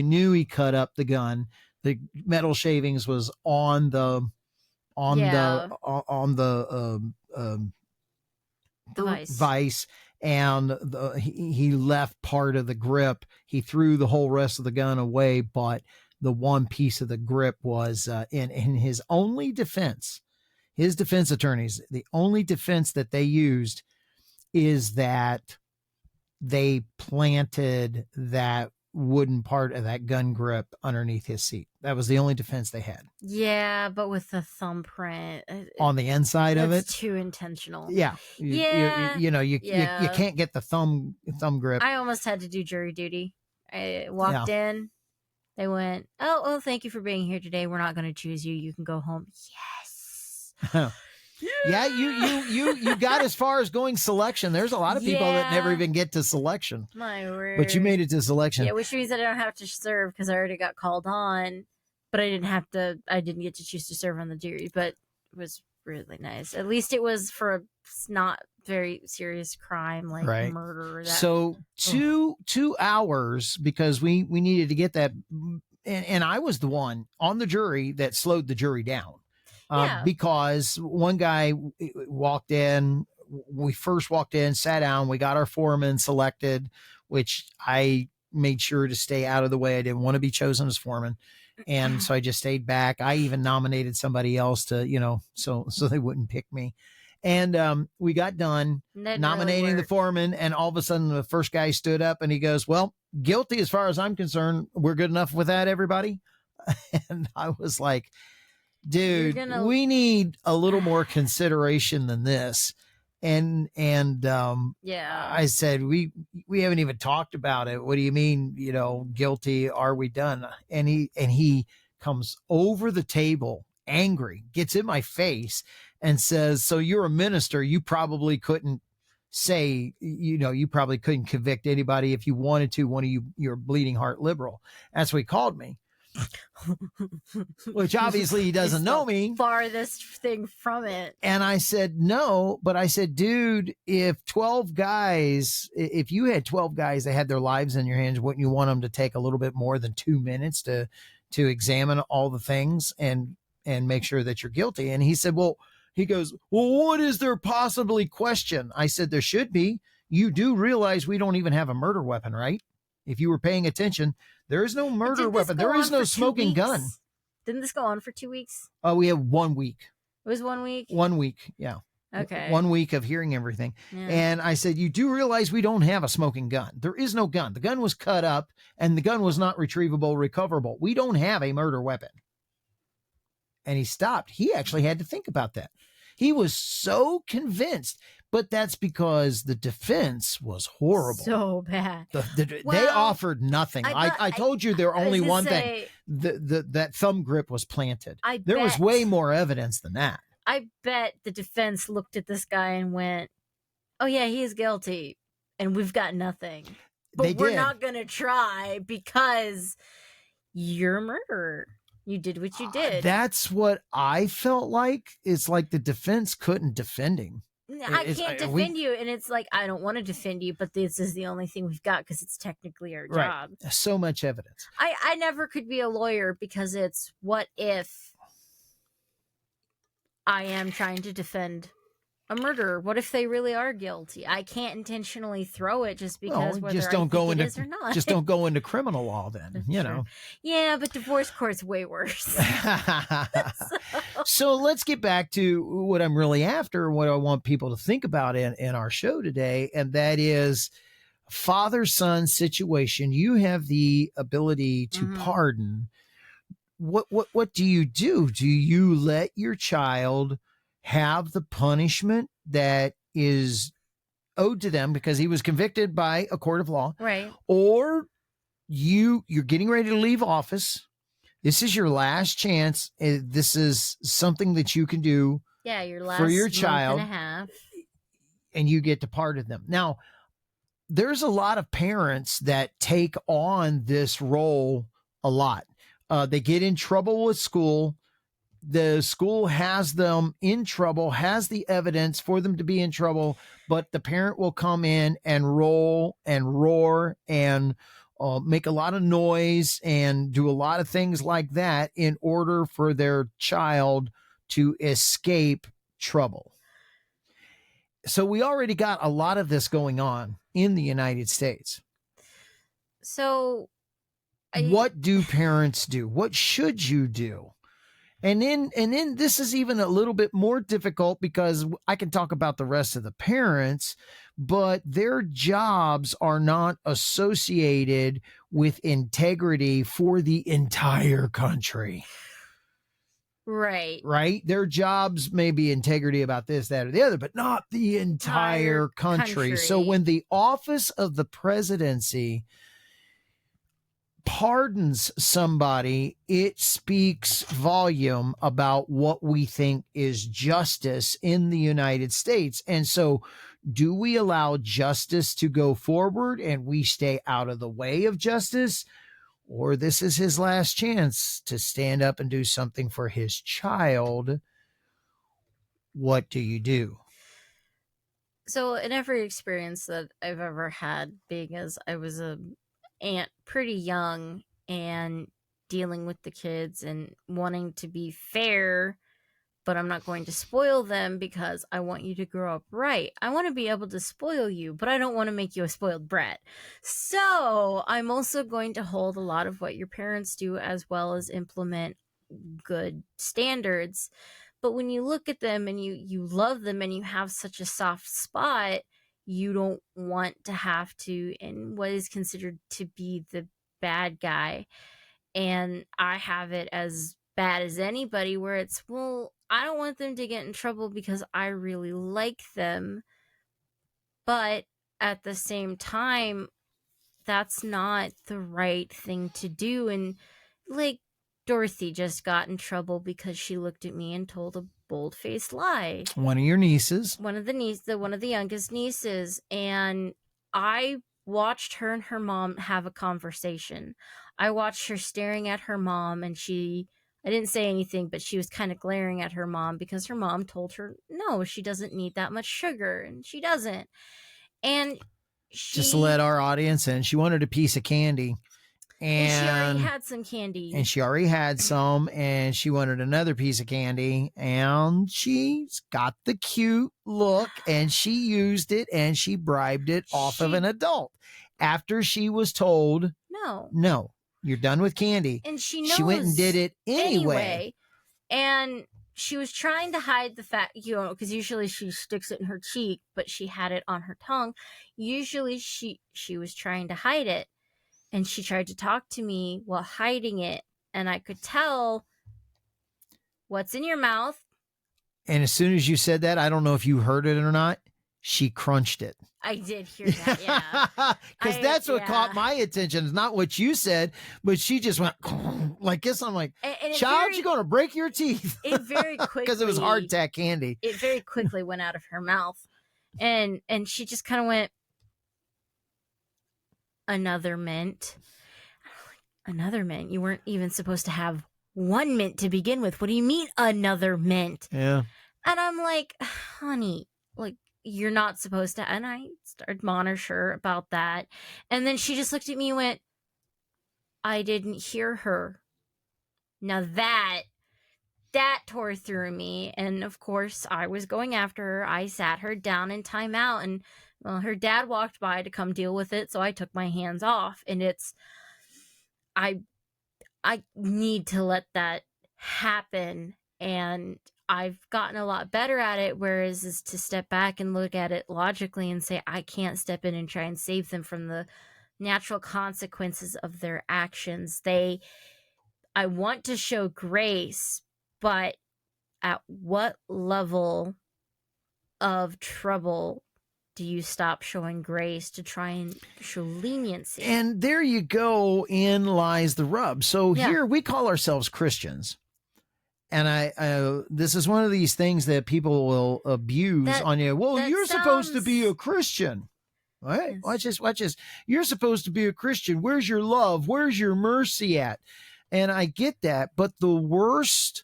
S1: knew he cut up the gun. The metal shavings was on the
S2: Device.
S1: Vice, and he left part of the grip. He threw the whole rest of the gun away, but the one piece of the grip was in his only defense. His defense attorneys, the only defense that they used is that they planted that wooden part of that gun grip underneath his seat. That was the only defense they had.
S2: Yeah, but with the thumbprint
S1: on the inside of it,
S2: it's too intentional.
S1: Yeah, you can't get the thumb grip.
S2: I almost had to do jury duty. I walked in. They went, oh, thank you for being here today. We're not going to choose you. You can go home. Yes.
S1: Yeah, you got as far as going selection. There's a lot of people that never even get to selection.
S2: My word.
S1: But you made it to selection.
S2: Yeah, which means that I don't have to serve because I already got called on. But I didn't get to choose to serve on the jury. But it was really nice. At least it was for a not very serious crime like murder. Or that.
S1: So 2 hours, because we needed to get that. And I was the one on the jury that slowed the jury down. Because one guy walked in, we first walked in, sat down, we got our foreman selected, which I made sure to stay out of the way. I didn't want to be chosen as foreman. And so I just stayed back. I even nominated somebody else to, so they wouldn't pick me. And we got done nominating the foreman. And all of a sudden the first guy stood up and he goes, well, guilty as far as I'm concerned. We're good enough with that, everybody. And I was like, dude, we need a little more consideration than this. And I said, we haven't even talked about it. What do you mean, guilty? Are we done? And he comes over the table, angry, gets in my face and says, so you're a minister. You probably couldn't say, you probably couldn't convict anybody if you wanted to. One of you're a bleeding heart liberal. That's what he called me. Which obviously he doesn't know me.
S2: Farthest thing from it.
S1: And I said, no, but I said, dude, if you had 12 guys that had their lives in your hands, wouldn't you want them to take a little bit more than 2 minutes to examine all the things and make sure that you're guilty? And he said, he goes, what is there possibly question? I said, there should be. You do realize we don't even have a murder weapon, right? If you were paying attention, there is no murder weapon. There is no smoking gun.
S2: Didn't this go on for 2 weeks?
S1: Oh, we have 1 week.
S2: It was 1 week?
S1: 1 week, yeah.
S2: Okay.
S1: 1 week of hearing everything. Yeah. And I said, you do realize we don't have a smoking gun. There is no gun. The gun was cut up and the gun was not retrievable, recoverable. We don't have a murder weapon. And he stopped. He actually had to think about that. He was so convinced. But that's because the defense was horrible.
S2: So bad.
S1: They offered nothing. I told you there were only one thing. That thumb grip was planted. There was way more evidence than that.
S2: I bet the defense looked at this guy and went, oh, yeah, he is guilty. And we've got nothing. But we're not going to try because you're a murderer. You did what you did.
S1: That's what I felt like. It's like the defense couldn't defend him.
S2: I can't defend you, and it's like I don't want to defend you, but this is the only thing we've got because it's technically our job.
S1: So much evidence.
S2: I never could be a lawyer because it's what if I am trying to defend a murderer? What if they really are guilty? I can't intentionally throw it just because whether
S1: just don't
S2: I
S1: go
S2: think
S1: into
S2: it is or not.
S1: Just don't go into criminal law then.
S2: Yeah, but divorce court's way worse.
S1: So let's get back to what I'm really after, what I want people to think about in our show today, and that is father-son situation. You have the ability to pardon. What do you do? Do you let your child have the punishment that is owed to them because he was convicted by a court of law?
S2: Right.
S1: Or you're getting ready to leave office. This is your last chance. This is something that you can do
S2: for
S1: your child
S2: month and a half.
S1: And you get to pardon them. Now, there's a lot of parents that take on this role a lot. They get in trouble with school. The school has them in trouble, has the evidence for them to be in trouble, but the parent will come in and roll and roar and make a lot of noise and do a lot of things like that in order for their child to escape trouble. So we already got a lot of this going on in the United States.
S2: So
S1: what do parents do? What should you do? And then this is even a little bit more difficult because I can talk about the rest of the parents, but their jobs are not associated with integrity for the entire country.
S2: Right.
S1: Right? Their jobs may be integrity about this, that, or the other, but not the entire country. So when the office of the presidency pardons somebody, it speaks volume about what we think is justice in the United States. And so do we allow justice to go forward and we stay out of the way of justice? Or this is his last chance to stand up and do something for his child? What do you do?
S2: So in every experience that I've ever had, being as I was a aunt pretty young and dealing with the kids and wanting to be fair, but I'm not going to spoil them because I want you to grow up right. I want to be able to spoil you, but I don't want to make you a spoiled brat. So I'm also going to hold a lot of what your parents do as well as implement good standards. But when you look at them and you love them and you have such a soft spot, you don't want to have to, and what is considered to be the bad guy. And I have it as bad as anybody where it's, well, I don't want them to get in trouble because I really like them. But at the same time, that's not the right thing to do. And like Dorothy just got in trouble because she looked at me and told a bold-faced lie.
S1: One of your nieces.
S2: One of the youngest nieces. And I watched her and her mom have a conversation. I watched her staring at her mom, and I didn't say anything, but she was kind of glaring at her mom because her mom told her, no, she doesn't need that much sugar, and she doesn't. And
S1: just to let our audience in, she wanted a piece of candy.
S2: And she already had some candy.
S1: And she already had some, and she wanted another piece of candy. And she's got the cute look, and she used it, and she bribed it off of an adult. After she was told, no, you're done with candy.
S2: And she knows.
S1: She went and did it anyway.
S2: And she was trying to hide the fact, because usually she sticks it in her cheek, but she had it on her tongue. Usually she was trying to hide it. And she tried to talk to me while hiding it. And I could tell, what's in your mouth?
S1: And as soon as you said that, I don't know if you heard it or not, she crunched it.
S2: I did hear that, yeah.
S1: Because that's what caught my attention. It's not what you said, but she just went like this. I'm like, and child, you're going to break your teeth.
S2: It very quickly.
S1: Because it was hardtack candy.
S2: It very quickly went out of her mouth. And she just kind of went, another mint. Another mint? You weren't even supposed to have one mint to begin with. What do you mean another mint?
S1: Yeah.
S2: And I'm like, honey, like, you're not supposed to. And I started admonish her about that. And then she just looked at me and went, I didn't hear her. Now that tore through me. And of course, I was going after her. I sat her down in timeout, and well, her dad walked by to come deal with it, so I took my hands off. And I need to let that happen, and I've gotten a lot better at it, whereas is to step back and look at it logically and say, I can't step in and try and save them from the natural consequences of their actions. I want to show grace, but at what level of trouble do you stop showing grace to try and show leniency?
S1: And there you go, in lies the rub. So here we call ourselves Christians. And this is one of these things that people will abuse on you. Well, you're supposed to be a Christian. Right? Yes. Watch this. You're supposed to be a Christian. Where's your love? Where's your mercy at? And I get that. But the worst,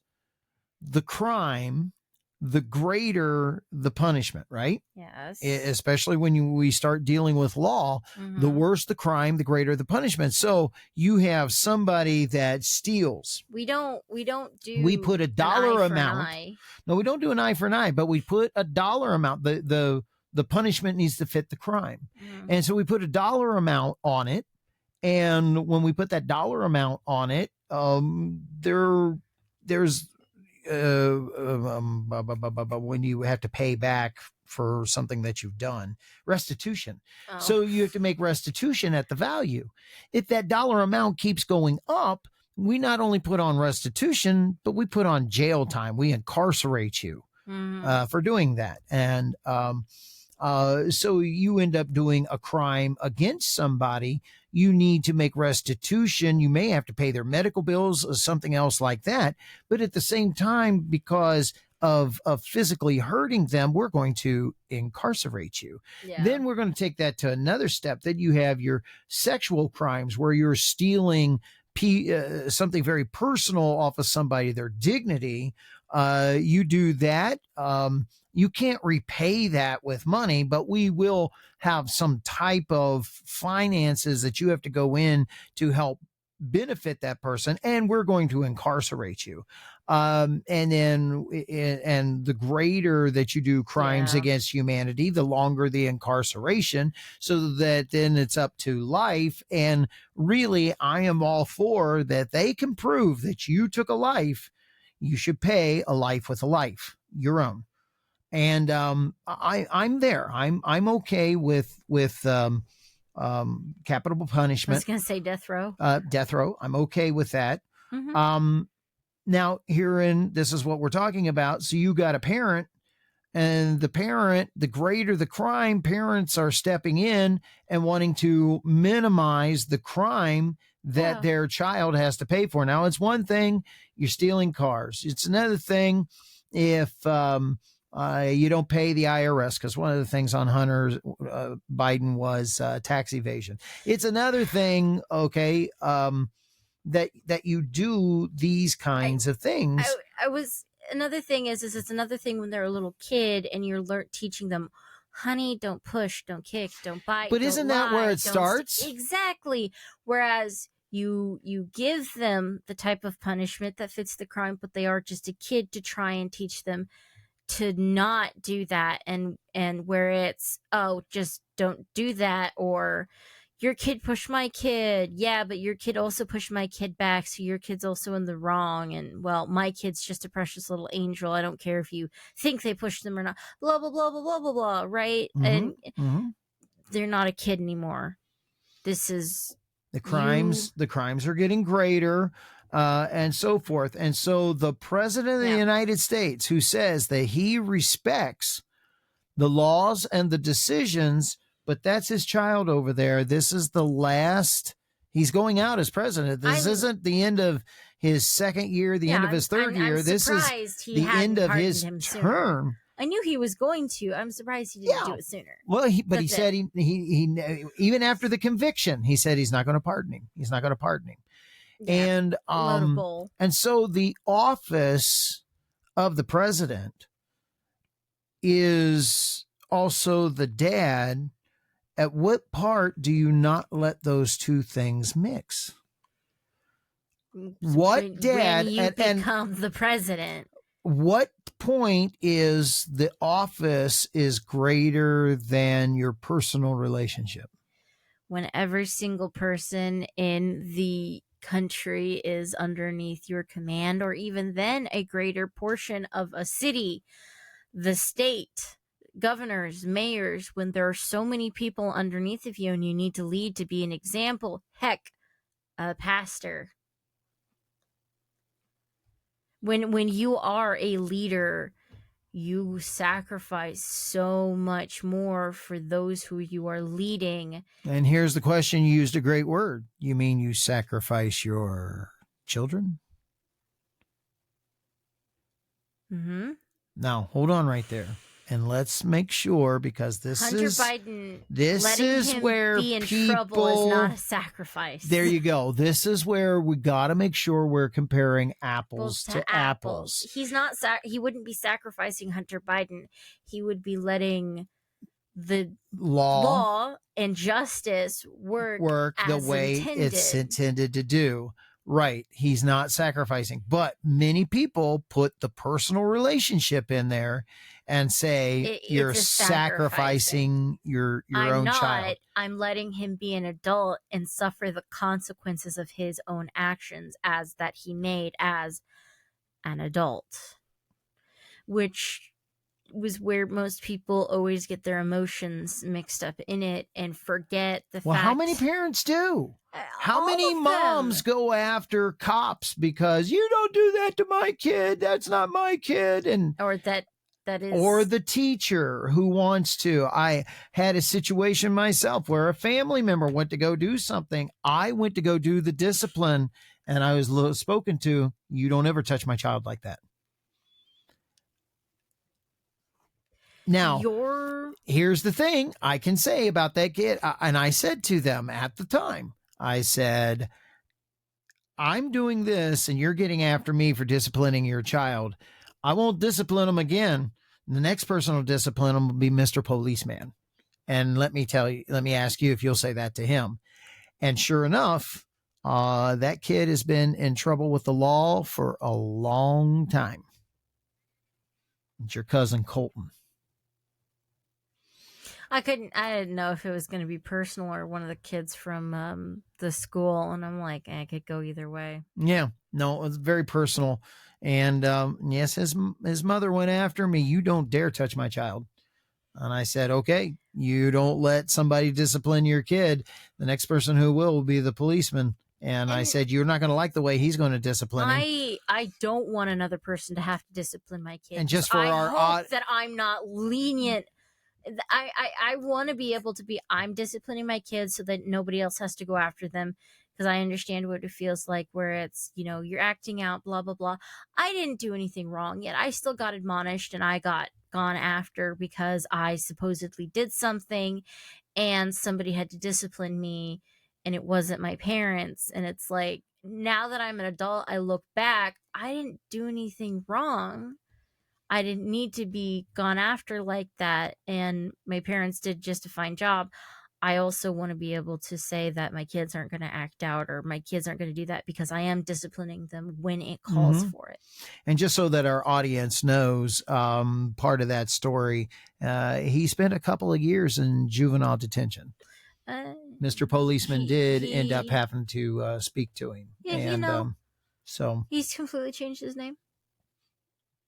S1: the crime the greater the punishment, right?
S2: Yes.
S1: Especially when we start dealing with law, the worse the crime, the greater the punishment. So you have somebody that steals.
S2: We don't do.
S1: We put a dollar amount. No, we don't do an eye for an eye, but we put a dollar amount. The punishment needs to fit the crime, and so we put a dollar amount on it. And when we put that dollar amount on it, there's when you have to pay back for something that you've done, restitution.
S2: Oh.
S1: So you have to make restitution at the value. If that dollar amount keeps going up, we not only put on restitution, but we put on jail time. We incarcerate you for doing that. And so you end up doing a crime against somebody. You need to make restitution. You may have to pay their medical bills or something else like that. But at the same time, because of physically hurting them, we're going to incarcerate you.
S2: Yeah.
S1: Then we're going to take that to another step. Then you have your sexual crimes where you're stealing something very personal off of somebody, their dignity. You do that. You can't repay that with money, but we will have some type of finances that you have to go in to help benefit that person, and we're going to incarcerate you. And the greater that you do crimes against humanity, the longer the incarceration, so that then it's up to life. And really, I am all for that. They can prove that you took a life. You should pay a life with a life, your own. And I'm there. I'm okay with capital punishment.
S2: I was going to say death row.
S1: Death row. I'm okay with that. Now, this is what we're talking about. So you got a parent, and the parent, the greater the crime, parents are stepping in and wanting to minimize the crime that their child has to pay for. Now, it's one thing you're stealing cars. It's another thing if you don't pay the IRS, because one of the things on Hunter Biden was tax evasion. It's another thing, okay, that you do these kinds of things.
S2: Another thing is it's another thing when they're a little kid and you're teaching them, honey, don't push, don't kick, don't bite.
S1: But isn't that where it starts?
S2: Exactly. Whereas you give them the type of punishment that fits the crime, but they are just a kid, to try and teach them to not do that. And where it's, oh, just don't do that, or your kid pushed my kid. Yeah, but your kid also pushed my kid back, so your kid's also in the wrong. And, well, my kid's just a precious little angel. I don't care if you think they pushed them or not. Blah, blah, blah, blah, blah, blah, blah, right? And they're not a kid anymore. This is... The
S1: crimes are getting greater, and so forth. And so the president of the United States, who says that he respects the laws and the decisions, but that's his child over there. This is the last. He's going out as president. This isn't the end of his second year, the end of his third year. This is the end of his term.
S2: I knew he was going to. I'm surprised he didn't do it sooner.
S1: Well, he said he even after the conviction, he said he's not going to pardon him. He's not going to pardon him. Yeah, and so the office of the president is also the dad. At what part do you not let those two things mix? What dad
S2: when you become the president?
S1: What point is the office is greater than your personal relationship?
S2: When every single person in the country is underneath your command, or even then a greater portion of a city, the state, governors, mayors, when there are so many people underneath of you and you need to lead, to be an example. Heck, a pastor. When you are a leader, you sacrifice so much more for those who you are leading.
S1: And here's the question. You used a great word. You mean you sacrifice your children?
S2: Mm-hmm.
S1: Now, hold on right there. and let's make sure, because
S2: Hunter Biden,
S1: this
S2: letting
S1: is
S2: him
S1: where
S2: be in
S1: people,
S2: trouble is not a sacrifice.
S1: There you go. This is where we got to make sure we're comparing apples to apples.
S2: He's not. He wouldn't be sacrificing Hunter Biden. He would be letting the law and justice work
S1: the way it's intended to do. Right. He's not sacrificing, but many people put the personal relationship in there and say you're sacrificing your own child.
S2: I'm letting him be an adult and suffer the consequences of his own actions as that he made as an adult, which was where most people always get their emotions mixed up in it and forget the fact.
S1: How many parents do? How many moms go after cops because you don't do that to my kid? That's not my kid.
S2: Or
S1: the teacher who wants to. I had a situation myself where a family member went to go do something. I went to go do the discipline, and I was spoken to. You don't ever touch my child like that. Now, here's the thing I can say about that kid. And I said to them at the time, I said, I'm doing this and you're getting after me for disciplining your child. I won't discipline them again. The next person will discipline them will be Mr. Policeman. And let me ask you if you'll say that to him. And sure enough, that kid has been in trouble with the law for a long time. It's your cousin Colton.
S2: I didn't know if it was going to be personal or one of the kids from the school. And I'm like, I could go either way.
S1: Yeah, no, it's very personal. And yes, his mother went after me. You don't dare touch my child. And I said, okay, you don't let somebody discipline your kid. The next person who will be the policeman. And I said, you're not going to like the way he's going to discipline him.
S2: I don't want another person to have to discipline my kid.
S1: And just for
S2: I hope that I'm not lenient. I want to be able to be, I'm disciplining my kids so that nobody else has to go after them, because I understand what it feels like where it's, you're acting out, blah, blah, blah. I didn't do anything wrong yet. I still got admonished and I got gone after because I supposedly did something and somebody had to discipline me and it wasn't my parents. And it's like, now that I'm an adult, I look back, I didn't do anything wrong. I didn't need to be gone after like that. And my parents did just a fine job. I also want to be able to say that my kids aren't going to act out or my kids aren't going to do that because I am disciplining them when it calls for it. And
S1: just so that our audience knows, part of that story, he spent a couple of years in juvenile detention. Mr. Policeman did end up having to speak to him.
S2: Yeah,
S1: so
S2: he's completely changed his name.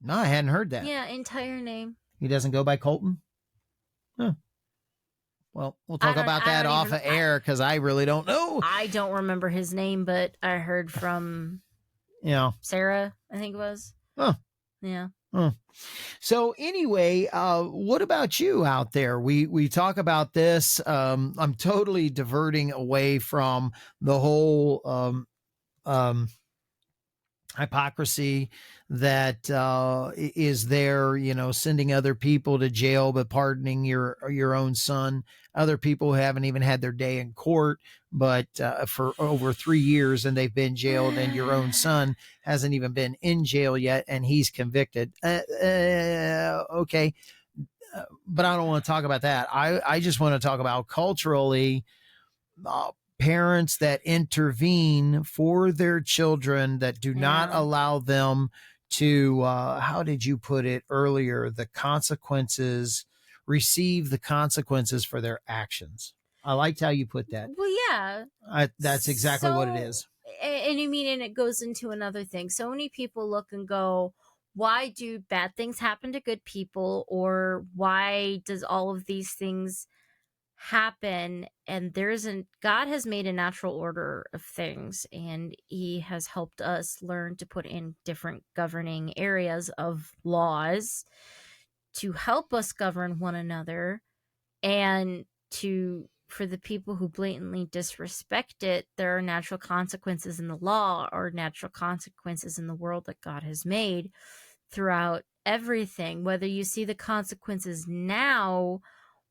S1: No, I hadn't heard that.
S2: Yeah, entire name.
S1: He doesn't go by Colton? Huh. Well, we'll talk about that off of air because I really don't know.
S2: I don't remember his name, but I heard from Sarah, I think it was.
S1: Huh.
S2: Yeah.
S1: Huh. So anyway, what about you out there? We talk about this. I'm totally diverting away from the whole hypocrisy that is there, sending other people to jail but pardoning your own son. Other people who haven't even had their day in court, but for over 3 years and they've been jailed, and your own son hasn't even been in jail yet and he's convicted. Okay. But I don't want to talk about that. I just want to talk about culturally, parents that intervene for their children, that do not allow them to, how did you put it earlier? Receive the consequences for their actions. I liked how you put that.
S2: Well, yeah.
S1: That's exactly what it is.
S2: And it goes into another thing. So many people look and go, why do bad things happen to good people? Or why does all of these things happen? And God has made a natural order of things, and he has helped us learn to put in different governing areas of laws to help us govern one another, and for the people who blatantly disrespect it, there are natural consequences in the law or natural consequences in the world that God has made throughout everything, whether you see the consequences now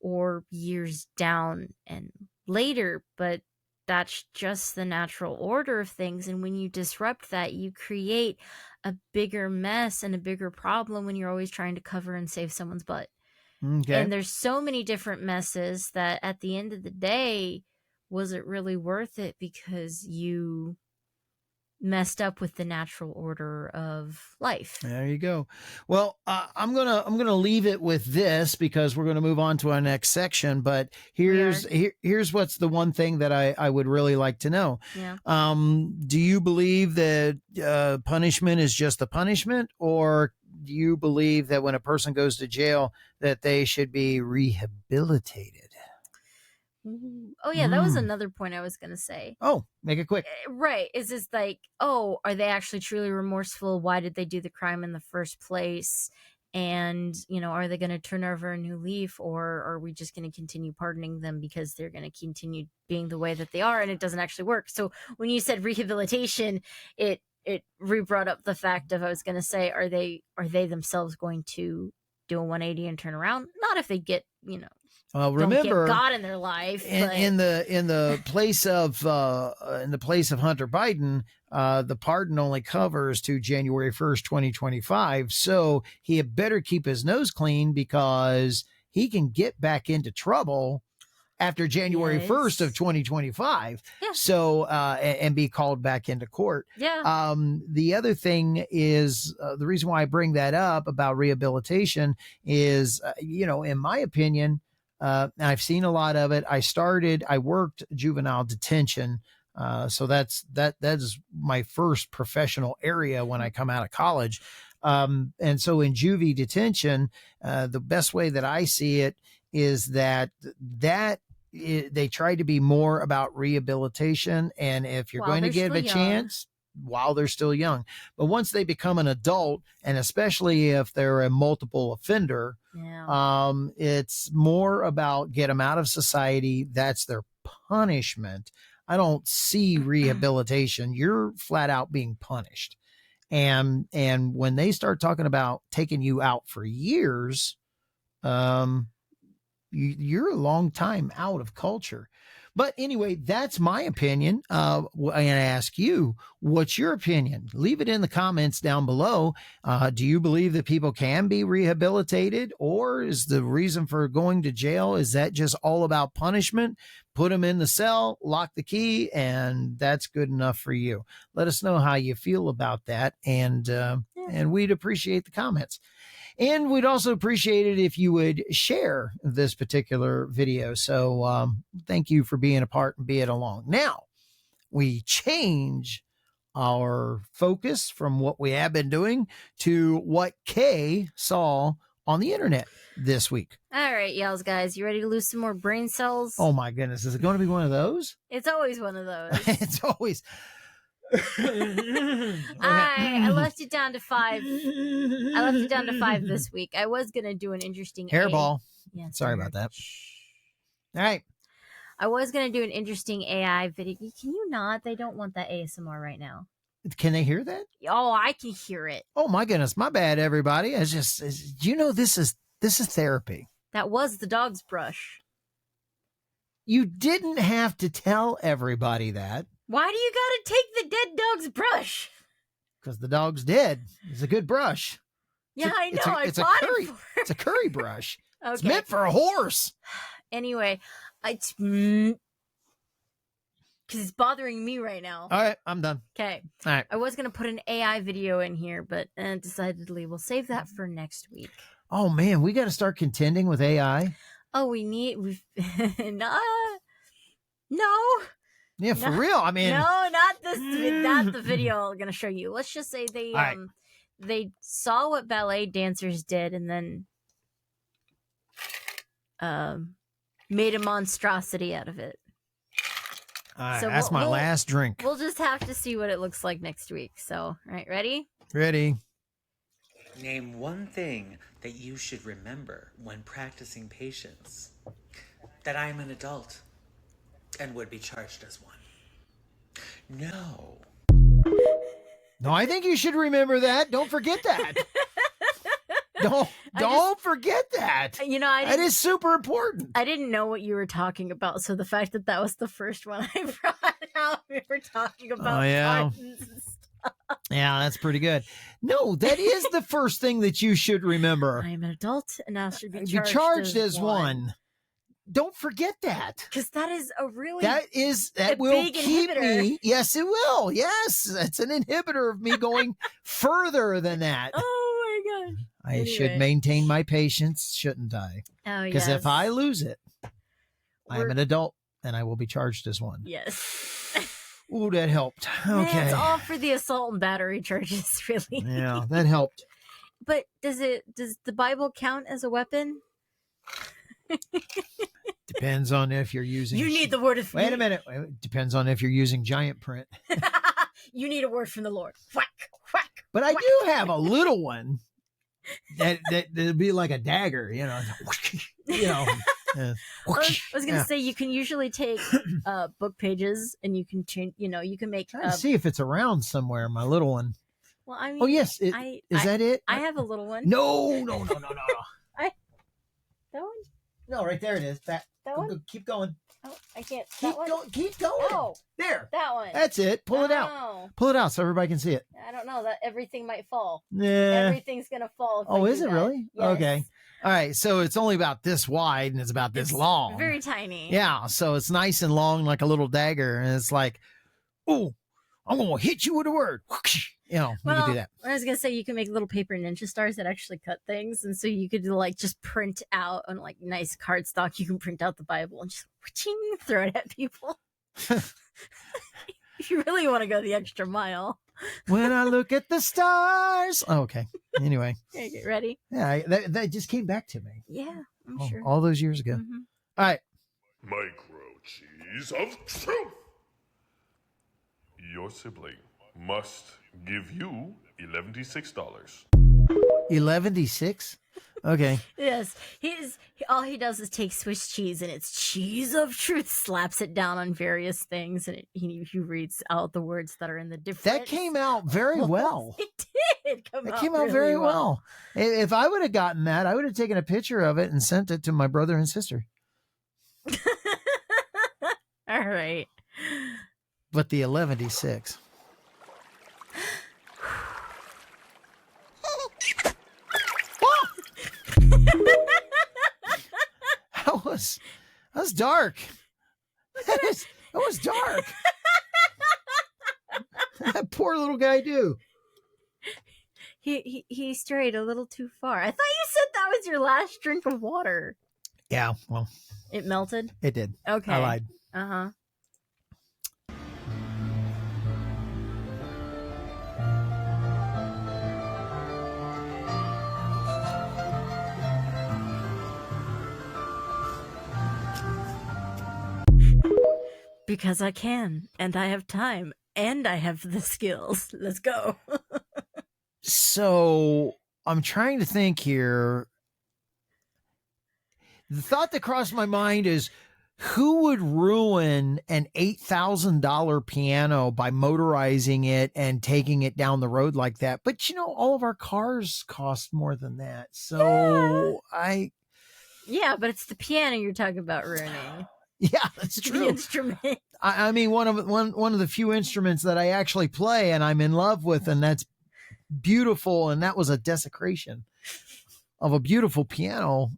S2: or years down and later, but that's just the natural order of things. And when you disrupt that, you create a bigger mess and a bigger problem when you're always trying to cover and save someone's butt.
S1: Okay.
S2: And there's so many different messes that at the end of the day, was it really worth it because you messed up with the natural order of life?
S1: There you go. Well, I'm gonna leave it with this because we're gonna move on to our next section. But here's what's the one thing that I would really like to know.
S2: Yeah.
S1: Do you believe that punishment is just a punishment, or do you believe that when a person goes to jail that they should be rehabilitated?
S2: Oh yeah, that was another point I was gonna say.
S1: Oh, make it quick.
S2: Right. Is this like, oh, are they actually truly remorseful? Why did they do the crime in the first place? And, are they going to turn over a new leaf, or are we just going to continue pardoning them because they're going to continue being the way that they are and it doesn't actually work? So when you said rehabilitation, it re-brought up the fact of, I was going to say, are they themselves going to do a 180 and turn around? Not if they get,
S1: Well,
S2: don't
S1: remember,
S2: get God in their life.
S1: In the place of Hunter Biden, the pardon only covers to January 1st, 2025. So he had better keep his nose clean because he can get back into trouble after January 1st of 2025.
S2: Yeah.
S1: So, and be called back into court.
S2: Yeah.
S1: The other thing is, the reason why I bring that up about rehabilitation is, in my opinion, I've seen a lot of it. I worked juvenile detention. So that is my first professional area when I come out of college. And so in juvie detention, the best way that I see it is that they try to be more about rehabilitation. And if you're going to give a chance while they're still young, but once they become an adult, and especially if they're a multiple offender, it's more about get them out of society. That's their punishment. I don't see rehabilitation. You're flat out being punished. And when they start talking about taking you out for years, you're a long time out of culture. But anyway, that's my opinion. I'm going to ask you, what's your opinion? Leave it in the comments down below. Do you believe that people can be rehabilitated, or is the reason for going to jail, is that just all about punishment? Put them in the cell, lock the key, and that's good enough for you. Let us know how you feel about that, and we'd appreciate the comments. And we'd also appreciate it if you would share this particular video. So thank you for being a part and being along. Now, we change our focus from what we have been doing to what Kay saw on the internet this week.
S2: All right, yells, guys. You ready to lose some more brain cells?
S1: Oh, my goodness. Is it going to be one of those?
S2: It's always one of those.
S1: It's always...
S2: I left it down to 5. I left it down to 5 this week. I was gonna do an interesting
S1: hairball. Yeah, sorry about that. All right.
S2: I was gonna do an interesting AI video. Can you not? They don't want that ASMR right now.
S1: Can they hear that?
S2: Oh, I can hear it.
S1: Oh my goodness, my bad, everybody. This is therapy.
S2: That was the dog's brush.
S1: You didn't have to tell everybody that.
S2: Why do you gotta take the dead dog's brush?
S1: Because the dog's dead. It's a good brush.
S2: Yeah, I know. I bought it for it.
S1: It's a curry brush.
S2: Okay.
S1: It's meant for a horse.
S2: Anyway, because it's bothering me right now.
S1: All right, I'm done.
S2: Okay.
S1: All right.
S2: I was going to put an AI video in here, but decidedly we'll save that for next week.
S1: Oh, man, we got to start contending with AI?
S2: Oh, we've... No.
S1: Yeah, for real. I mean...
S2: No, not the video I'm going to show you. Let's just say they saw what ballet dancers did and then made a monstrosity out of it.
S1: All right, so that's my last drink.
S2: We'll just have to see what it looks like next week. So, all right, ready?
S1: Ready.
S3: Name one thing that you should remember when practicing patience. That I am an adult and would be charged as one. No,
S1: I think you should remember that. Don't forget that. Don't forget that.
S2: That
S1: is super important.
S2: I didn't know what you were talking about, so the fact that was the first one I brought out, we were talking about buttons and stuff.
S1: Yeah, that's pretty good. No, that is the first thing that you should remember.
S2: I am an adult and I should be
S1: charged as one. Don't forget that.
S2: Because that is a really
S1: that will keep
S2: inhibitor.
S1: Me. Yes, it will. Yes, that's an inhibitor of me going further than that.
S2: Oh my gosh.
S1: I should maintain my patience, shouldn't I?
S2: Oh,
S1: because if I lose it, I am an adult and I will be charged as one.
S2: Yes.
S1: Ooh, that helped. Okay.
S2: It's all for the assault and battery charges, really.
S1: Yeah, that helped.
S2: But does the Bible count as a weapon?
S1: Depends on if you're using.
S2: You need the word of.
S1: Wait a minute. Depends on if you're using giant print.
S2: You need a word from the Lord. Whack, whack.
S1: But
S2: whack.
S1: I do have a little one that'd be like a dagger,
S2: I was gonna say you can usually take book pages and you can change. You can make.
S1: See if it's around somewhere. My little one.
S2: Well, I mean.
S1: Oh yes. Is that it?
S2: I have a little one.
S1: No.
S2: That one.
S1: No, right there it is. That one? Keep going.
S2: Oh, I can't.
S1: Keep going.
S2: Oh,
S1: there.
S2: That one.
S1: That's it. Pull it out. Pull it out so everybody can see it.
S2: I don't know. That everything might fall.
S1: Nah.
S2: Everything's gonna fall.
S1: Oh, is it really?
S2: Yes.
S1: Okay. All right. So it's only about this wide and it's about this long.
S2: Very tiny.
S1: Yeah. So it's nice and long, like a little dagger, and it's like, oh, I'm gonna hit you with a word. You can do that.
S2: I was gonna say you can make little paper ninja stars that actually cut things, and so you could just print out on nice cardstock. You can print out the Bible and just throw it at people. If you really want to go the extra mile.
S1: When I look at the stars. Oh, okay. Anyway.
S2: Okay, get ready.
S1: Yeah, that just came back to me.
S2: Yeah, I'm sure.
S1: All those years ago.
S2: Mm-hmm.
S1: All right.
S4: Micro cheese of truth. Your sibling must give you $11.6.
S1: 11.6? Okay.
S2: Yes. All he does is take Swiss cheese and it's cheese of truth, slaps it down on various things, and he reads out the words that are in the different.
S1: That came out very well.
S2: It did come out.
S1: It came out
S2: really
S1: very well. If I would have gotten that, I would have taken a picture of it and sent it to my brother and sister.
S2: All right.
S1: But the 11.6. That was dark. That was dark. That poor little guy do.
S2: He strayed a little too far. I thought you said that was your last drink of water.
S1: Yeah, well.
S2: It melted?
S1: It did.
S2: Okay.
S1: I lied.
S2: Uh-huh. Because I can, and I have time, and I have the skills. Let's go.
S1: So I'm trying to think here. The thought that crossed my mind is, who would ruin an $8,000 piano by motorizing it and taking it down the road like that? But all of our cars cost more than that. So
S2: Yeah, but it's the piano you're talking about ruining.
S1: Yeah, that's true.
S2: The instrument.
S1: I mean, one of the few instruments that I actually play and I'm in love with, and that's beautiful. And that was a desecration of a beautiful piano.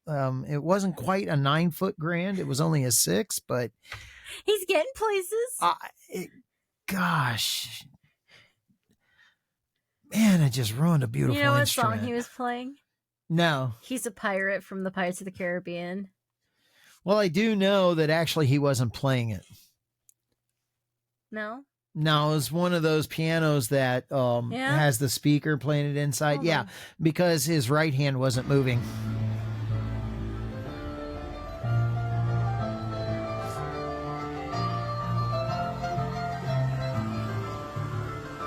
S1: It wasn't quite a 9-foot grand. It was only a 6, but
S2: he's getting places.
S1: Gosh, man, it just ruined a beautiful instrument. You know what
S2: song he was playing?
S1: No.
S2: He's a pirate from the Pirates of the Caribbean.
S1: Well, I do know that actually he wasn't playing it.
S2: No?
S1: No, it was one of those pianos that has the speaker playing it inside. Yeah, because his right hand wasn't moving.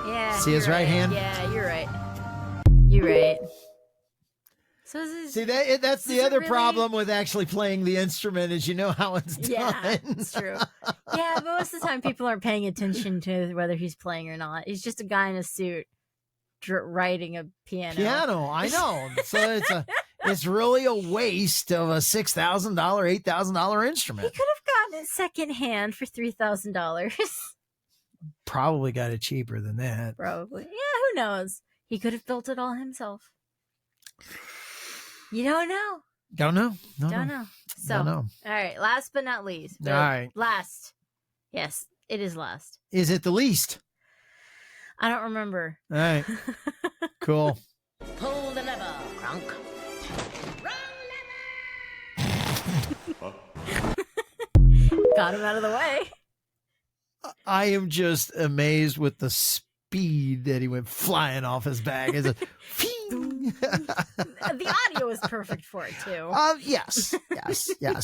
S2: Yeah.
S1: See his right hand?
S2: Yeah, you're right. You're right. So
S1: see, that's the other problem with actually playing the instrument is how it's done.
S2: Yeah, it's true. Yeah, but most of the time people aren't paying attention to whether he's playing or not. He's just a guy in a suit writing a
S1: Piano, I know. So it's really a waste of a $6,000, $8,000 instrument.
S2: He could have gotten it secondhand for $3,000.
S1: Probably got it cheaper than that.
S2: Probably. Yeah, who knows? He could have built it all himself. You don't know.
S1: Don't know.
S2: Don't know. So,
S1: don't know.
S2: All right. Last but not least.
S1: All right.
S2: Last. Yes, it is last.
S1: Is it the least?
S2: I don't remember.
S1: All right. Cool.
S5: Pull the lever, Kronk.
S2: Got him out of the way.
S1: I am just amazed with the speed that he went flying off his bag. It's a
S2: The audio was perfect for it too.
S1: Yes,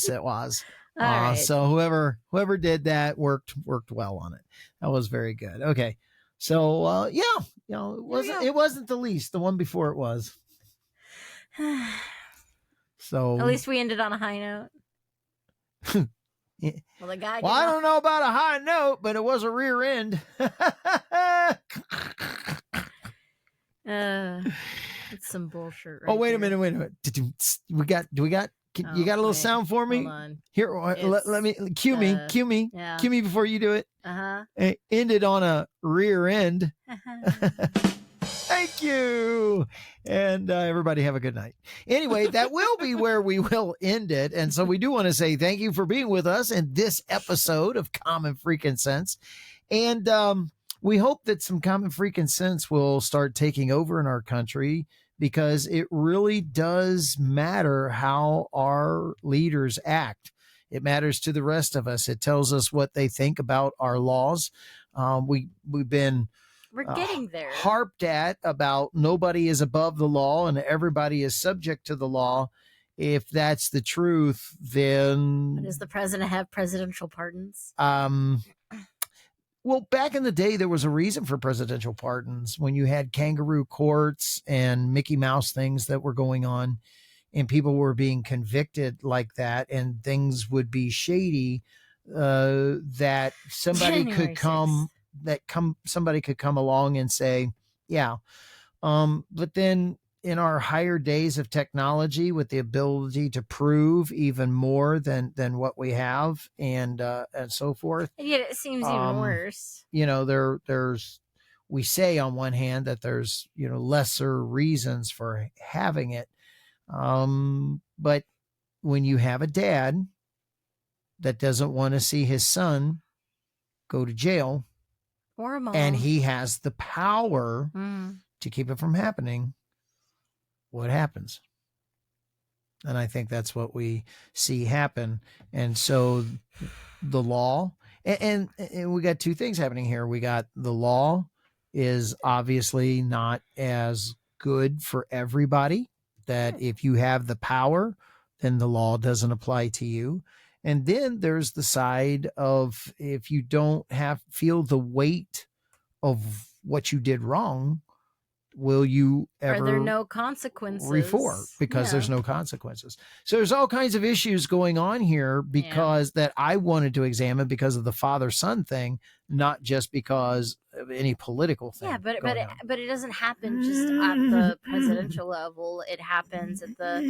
S1: it was.
S2: All right.
S1: So whoever did that worked well on it. That was very good. Okay, so it wasn't the least. The one before it was. So
S2: At least we ended on a high note.
S1: Yeah.
S2: Well, the guy.
S1: I don't know about a high note, but it was a rear end.
S2: It's some bullshit.
S1: Oh, wait a
S2: there.
S1: minute. Do we got? You got a little
S2: wait,
S1: sound for me?
S2: Hold on.
S1: Here, let me cue me.
S2: Yeah.
S1: Cue me before you do it. It ended on a rear end. Thank you. And everybody have a good night. Anyway, that will be where we will end it. And so we do want to say thank you for being with us in this episode of Common Freaking Sense. And we hope that some common freaking sense will start taking over in our country, because it really does matter how our leaders act. It matters to the rest of us. It tells us what they think about our laws. We've been
S2: We're getting there.
S1: harped at about nobody is above the law and everybody is subject to the law. If that's the truth, then
S2: Does the president have presidential pardons?
S1: Well, back in the day, there was a reason for presidential pardons when you had kangaroo courts and Mickey Mouse things that were going on, and people were being convicted like that, and things would be shady. That somebody could somebody could come along and say, yeah. But then in our higher days of technology, with the ability to prove even more than what we have, and so forth.
S2: And yet it seems even worse.
S1: There's we say on one hand that there's lesser reasons for having it, but when you have a dad that doesn't want to see his son go to jail,
S2: Or a mom.
S1: and he has the power to keep it from happening, what happens? And I think that's what we see happen. And so the law, and we got two things happening here. We got the law is obviously not as good for everybody, that if you have the power, then the law doesn't apply to you. And then there's the side of, if you don't feel the weight of what you did wrong, will you ever
S2: Are there no consequences?
S1: Because there's no consequences. So there's all kinds of issues going on here because that I wanted to examine because of the father-son thing, not just because of any political thing.
S2: Yeah, but it doesn't happen just at the presidential level. It happens at the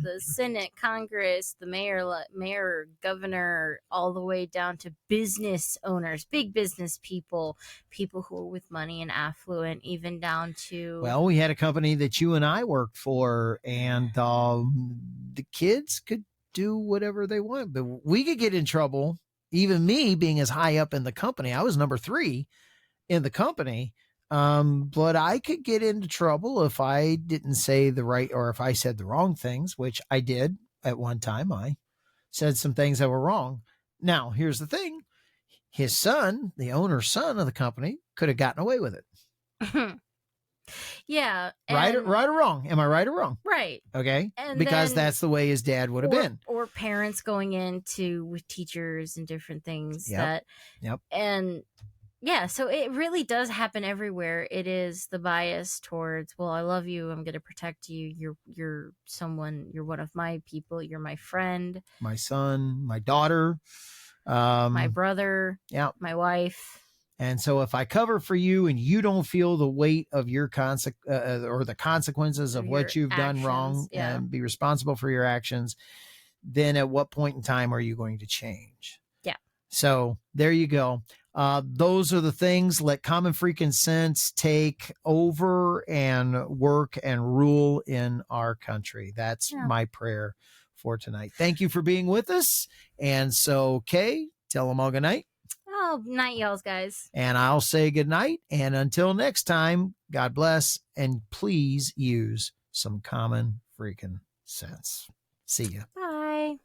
S2: the Senate, Congress, the mayor, governor, all the way down to business owners, big business people who are with money and affluent, even down to.
S1: Well, we had a company that you and I worked for, and the kids could do whatever they want, but we could get in trouble. Even me being as high up in the company, I was number 3 in the company. But I could get into trouble if I didn't say the right, or if I said the wrong things, which I did at one time. I said some things that were wrong. Now, here's the thing. His son, the owner's son of the company, could have gotten away with it.
S2: Yeah.
S1: Right or wrong? Am I right or wrong?
S2: Right.
S1: Okay.
S2: And
S1: because
S2: then,
S1: that's the way his dad would have been.
S2: Or parents going into with teachers and different things
S1: Yep.
S2: And yeah, so it really does happen everywhere. It is the bias towards, well, I love you, I'm going to protect you. You're someone, you're one of my people, you're my friend,
S1: my son, my daughter,
S2: my brother,
S1: yeah,
S2: my wife.
S1: And so if I cover for you and you don't feel the weight of your or the consequences of what you've done wrong and be responsible for your actions, then at what point in time are you going to change?
S2: Yeah.
S1: So there you go. Those are the things. Let common freaking sense take over and work and rule in our country. That's my prayer for tonight. Thank you for being with us. And so, Kay, tell them all good night.
S2: Oh, night, y'all, guys.
S1: And I'll say good night. And until next time, God bless. And please use some common freaking sense. See ya.
S2: Bye.